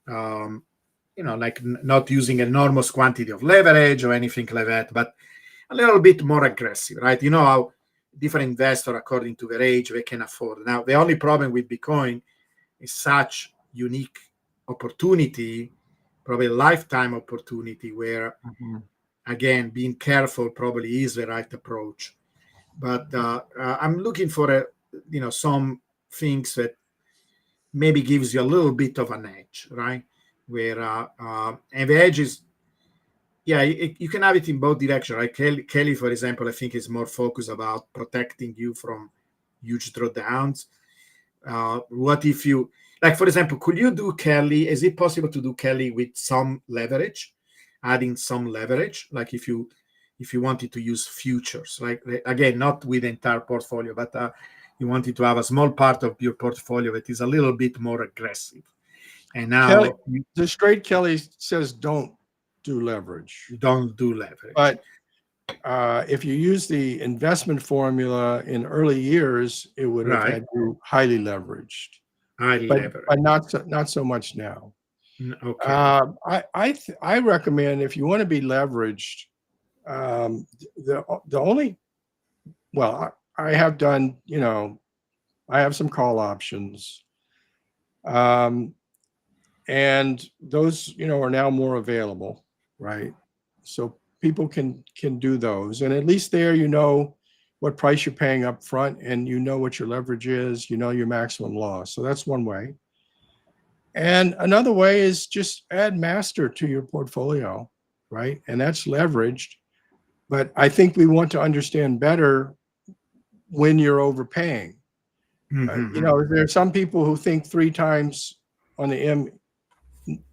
not using enormous quantity of leverage or anything like that, but a little bit more aggressive, right? How different investors, according to their age, they can afford. Now, the only problem with Bitcoin is such unique opportunity, probably a lifetime opportunity, where, again, being careful probably is the right approach. But I'm looking for some things that maybe gives you a little bit of an edge, right? Where and the edge is, you can have it in both directions, right? Kelly, for example, I think is more focused about protecting you from huge drawdowns. What if you, for example, could you do Kelly? Is it possible to do Kelly with some leverage, adding some leverage? Like if you wanted to use futures, again, not with the entire portfolio, but you wanted to have a small part of your portfolio that is a little bit more aggressive. And now the straight Kelly says don't do leverage. You don't do leverage. But if you use the investment formula in early years, it would have had you highly leveraged. But not so much now. Okay. I recommend, if you want to be leveraged, the only, well, I have done, I have some call options, and those, are now more available, right? So people can do those, and at least there, what price you're paying up front, and what your leverage is, your maximum loss. So that's one way. And another way is just add master to your portfolio, right? And that's leveraged. But I think we want to understand better when you're overpaying. There are some people who think 3 times on the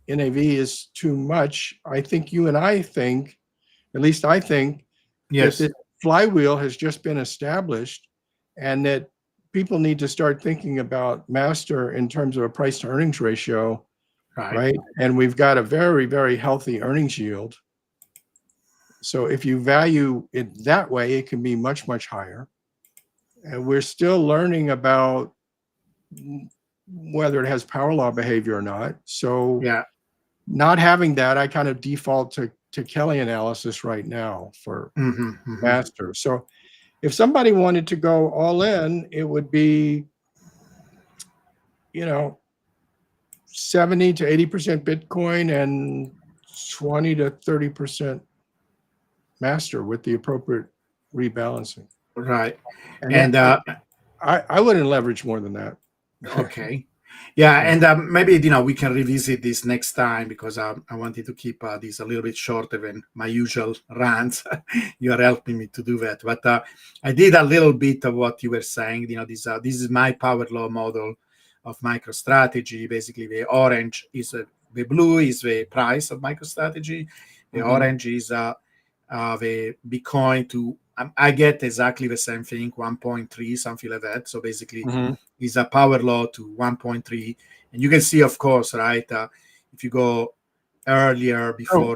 NAV is too much. I think you and I think, at least I think, yes, that this flywheel has just been established, and that people need to start thinking about master in terms of a price to earnings ratio, right? And we've got a very, very healthy earnings yield. So if you value it that way, it can be much, much higher. And we're still learning about whether it has power law behavior or not. So not having that, I kind of default to Kelly analysis right now for master. So if somebody wanted to go all in, it would be, 70 to 80% Bitcoin and 20 to 30% master with the appropriate rebalancing. Right. And I wouldn't leverage more than that. Okay. Yeah, Yeah. and maybe we can revisit this next time because I wanted to keep this a little bit shorter than my usual rants. You are helping me to do that, but I did a little bit of what you were saying. This is my power law model of MicroStrategy. Basically, the orange is the blue is the price of MicroStrategy. The orange is the Bitcoin to. I get exactly the same thing, 1.3, something like that. So basically, is a power law to 1.3, and you can see, of course, right, if you go earlier So before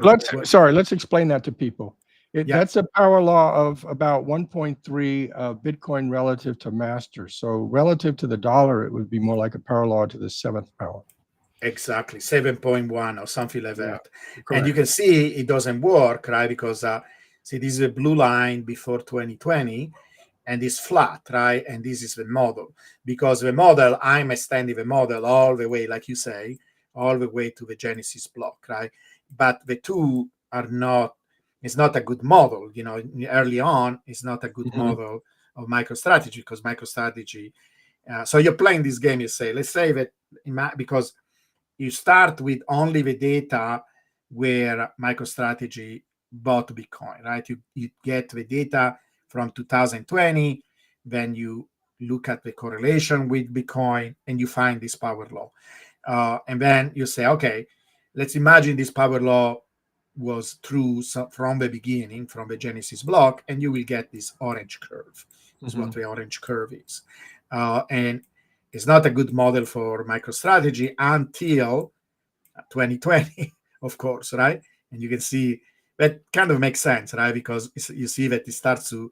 let's explain that to people. yeah, That's a power law of about 1.3 Bitcoin relative to master. So relative to the dollar, it would be more like a power law to the seventh power. exactly 7.1 or something like Yeah, that. And you correct. can see it doesn't work, right, because see, this is a blue line before 2020 and it's flat, right? And this is the model, because the model, I'm extending the model all the way, like you say, all the way to the Genesis block, right? But the two are not, it's not a good model. Early on, it's not a good model of MicroStrategy, because MicroStrategy, so you're playing this game, you say, let's say that, because you start with only the data where MicroStrategy bought Bitcoin, right? You get the data from 2020, then you look at the correlation with Bitcoin and you find this power law. And then you say, okay, let's imagine this power law was true from the beginning, from the Genesis block, and you will get this orange curve. Is what the orange curve is. And it's not a good model for MicroStrategy until 2020, of course, right? And you can see that kind of makes sense, right? Because you see that it starts to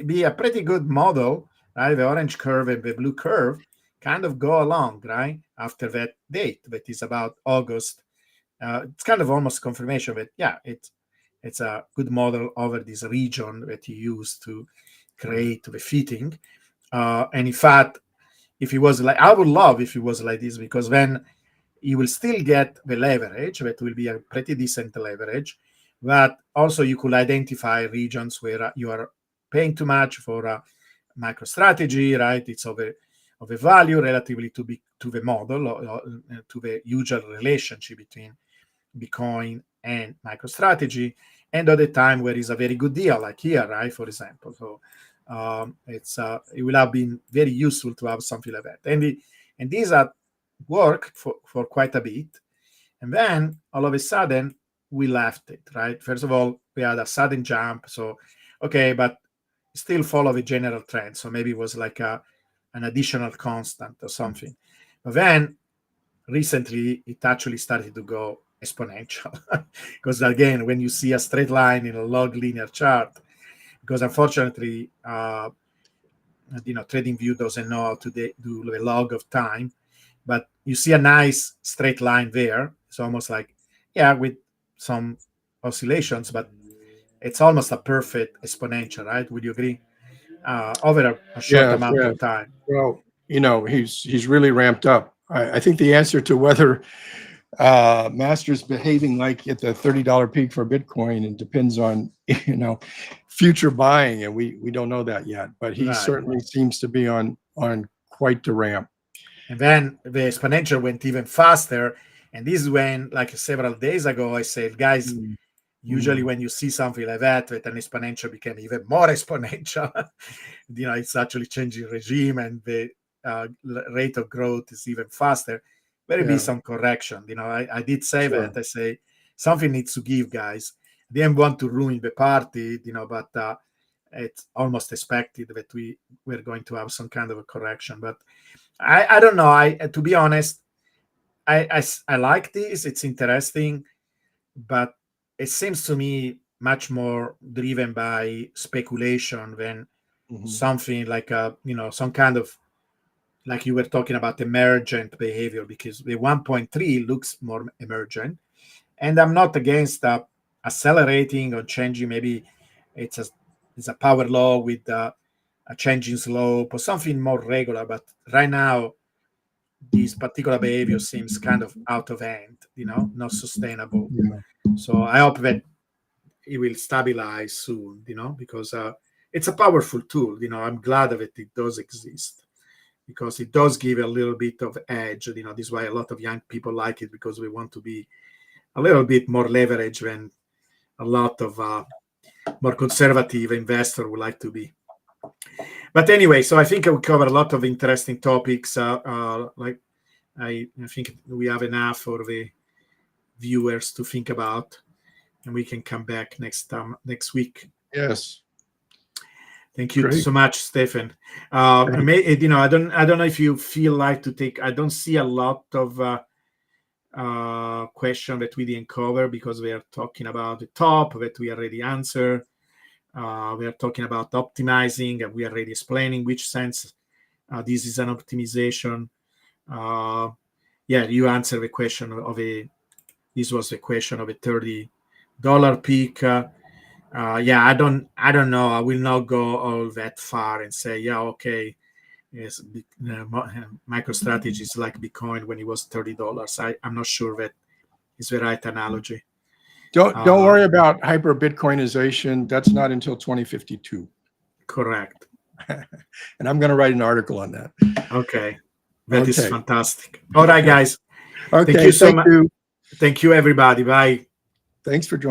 be a pretty good model, right? The orange curve and the blue curve kind of go along, right? After that date, that is about August. It's kind of almost confirmation that, yeah, it's a good model over this region that you use to create the fitting. And in fact, if it was like, I would love if it was like this, because then you will still get the leverage, that will be a pretty decent leverage, but also you could identify regions where you are paying too much for a MicroStrategy, right? It's of a value relatively to the model, or to the usual relationship between Bitcoin and MicroStrategy, and at the time where it's a very good deal, like here, right? For example, so it will have been very useful to have something like that, and these are work for quite a bit, and then all of a sudden we left it, right? First of all, we had a sudden jump, so okay, but still follow the general trend, so maybe it was like an additional constant or something, but then recently it actually started to go exponential. Because again, when you see a straight line in a log linear chart, because unfortunately TradingView doesn't know how to do the log of time, but you see a nice straight line there. It's almost like, yeah, with some oscillations, but it's almost a perfect exponential, right? Would you agree? Over a short Yes, amount yes. of time. Well, he's really ramped up. I think the answer to whether Master's behaving like at the $30 peak for Bitcoin, and depends on future buying, and we don't know that yet. But he Right. certainly seems to be on quite the ramp. And then the exponential went even faster. And this is when, like several days ago, I said, guys, usually when you see something like that, with an exponential became even more exponential, it's actually changing regime, and the rate of growth is even faster. There will be some correction. I did say that. I say something needs to give, guys. I didn't want to ruin the party, but it's almost expected that we're going to have some kind of a correction. But I don't know. To be honest, I like this. It's interesting, but it seems to me much more driven by speculation than something like some kind of, like you were talking about, emergent behavior, because the 1.3 looks more emergent, and I'm not against accelerating or changing. Maybe it's a power law with a changing slope or something more regular, but right now this particular behavior seems kind of out of hand, not sustainable. So I hope that it will stabilize soon, because it's a powerful tool. I'm glad that it does exist. because it does give a little bit of edge. This is why a lot of young people like it, because we want to be a little bit more leverage when a lot of more conservative investor would like to be. But anyway, so I think we covered a lot of interesting topics. Like I think we have enough for the viewers to think about, and we can come back next week. Yes. Thank you Great. so much, Stephen. I don't know if you feel like to take. I don't see a lot of question that we didn't cover, because we are talking about the top that we already answered. We are talking about optimizing, and we are already explaining which sense this is an optimization. You answered the question of this was the question of a $30 peak. I don't know. I will not go all that far and say, okay, yes, MicroStrategy is like Bitcoin when it was $30. I'm not sure that is the right analogy. Don't worry about hyper Bitcoinization. That's not until 2052. Correct. And I'm going to write an article on that. Okay. That is fantastic. All right, guys. Okay. Thank you so much. Thank you, everybody. Bye. Thanks for joining.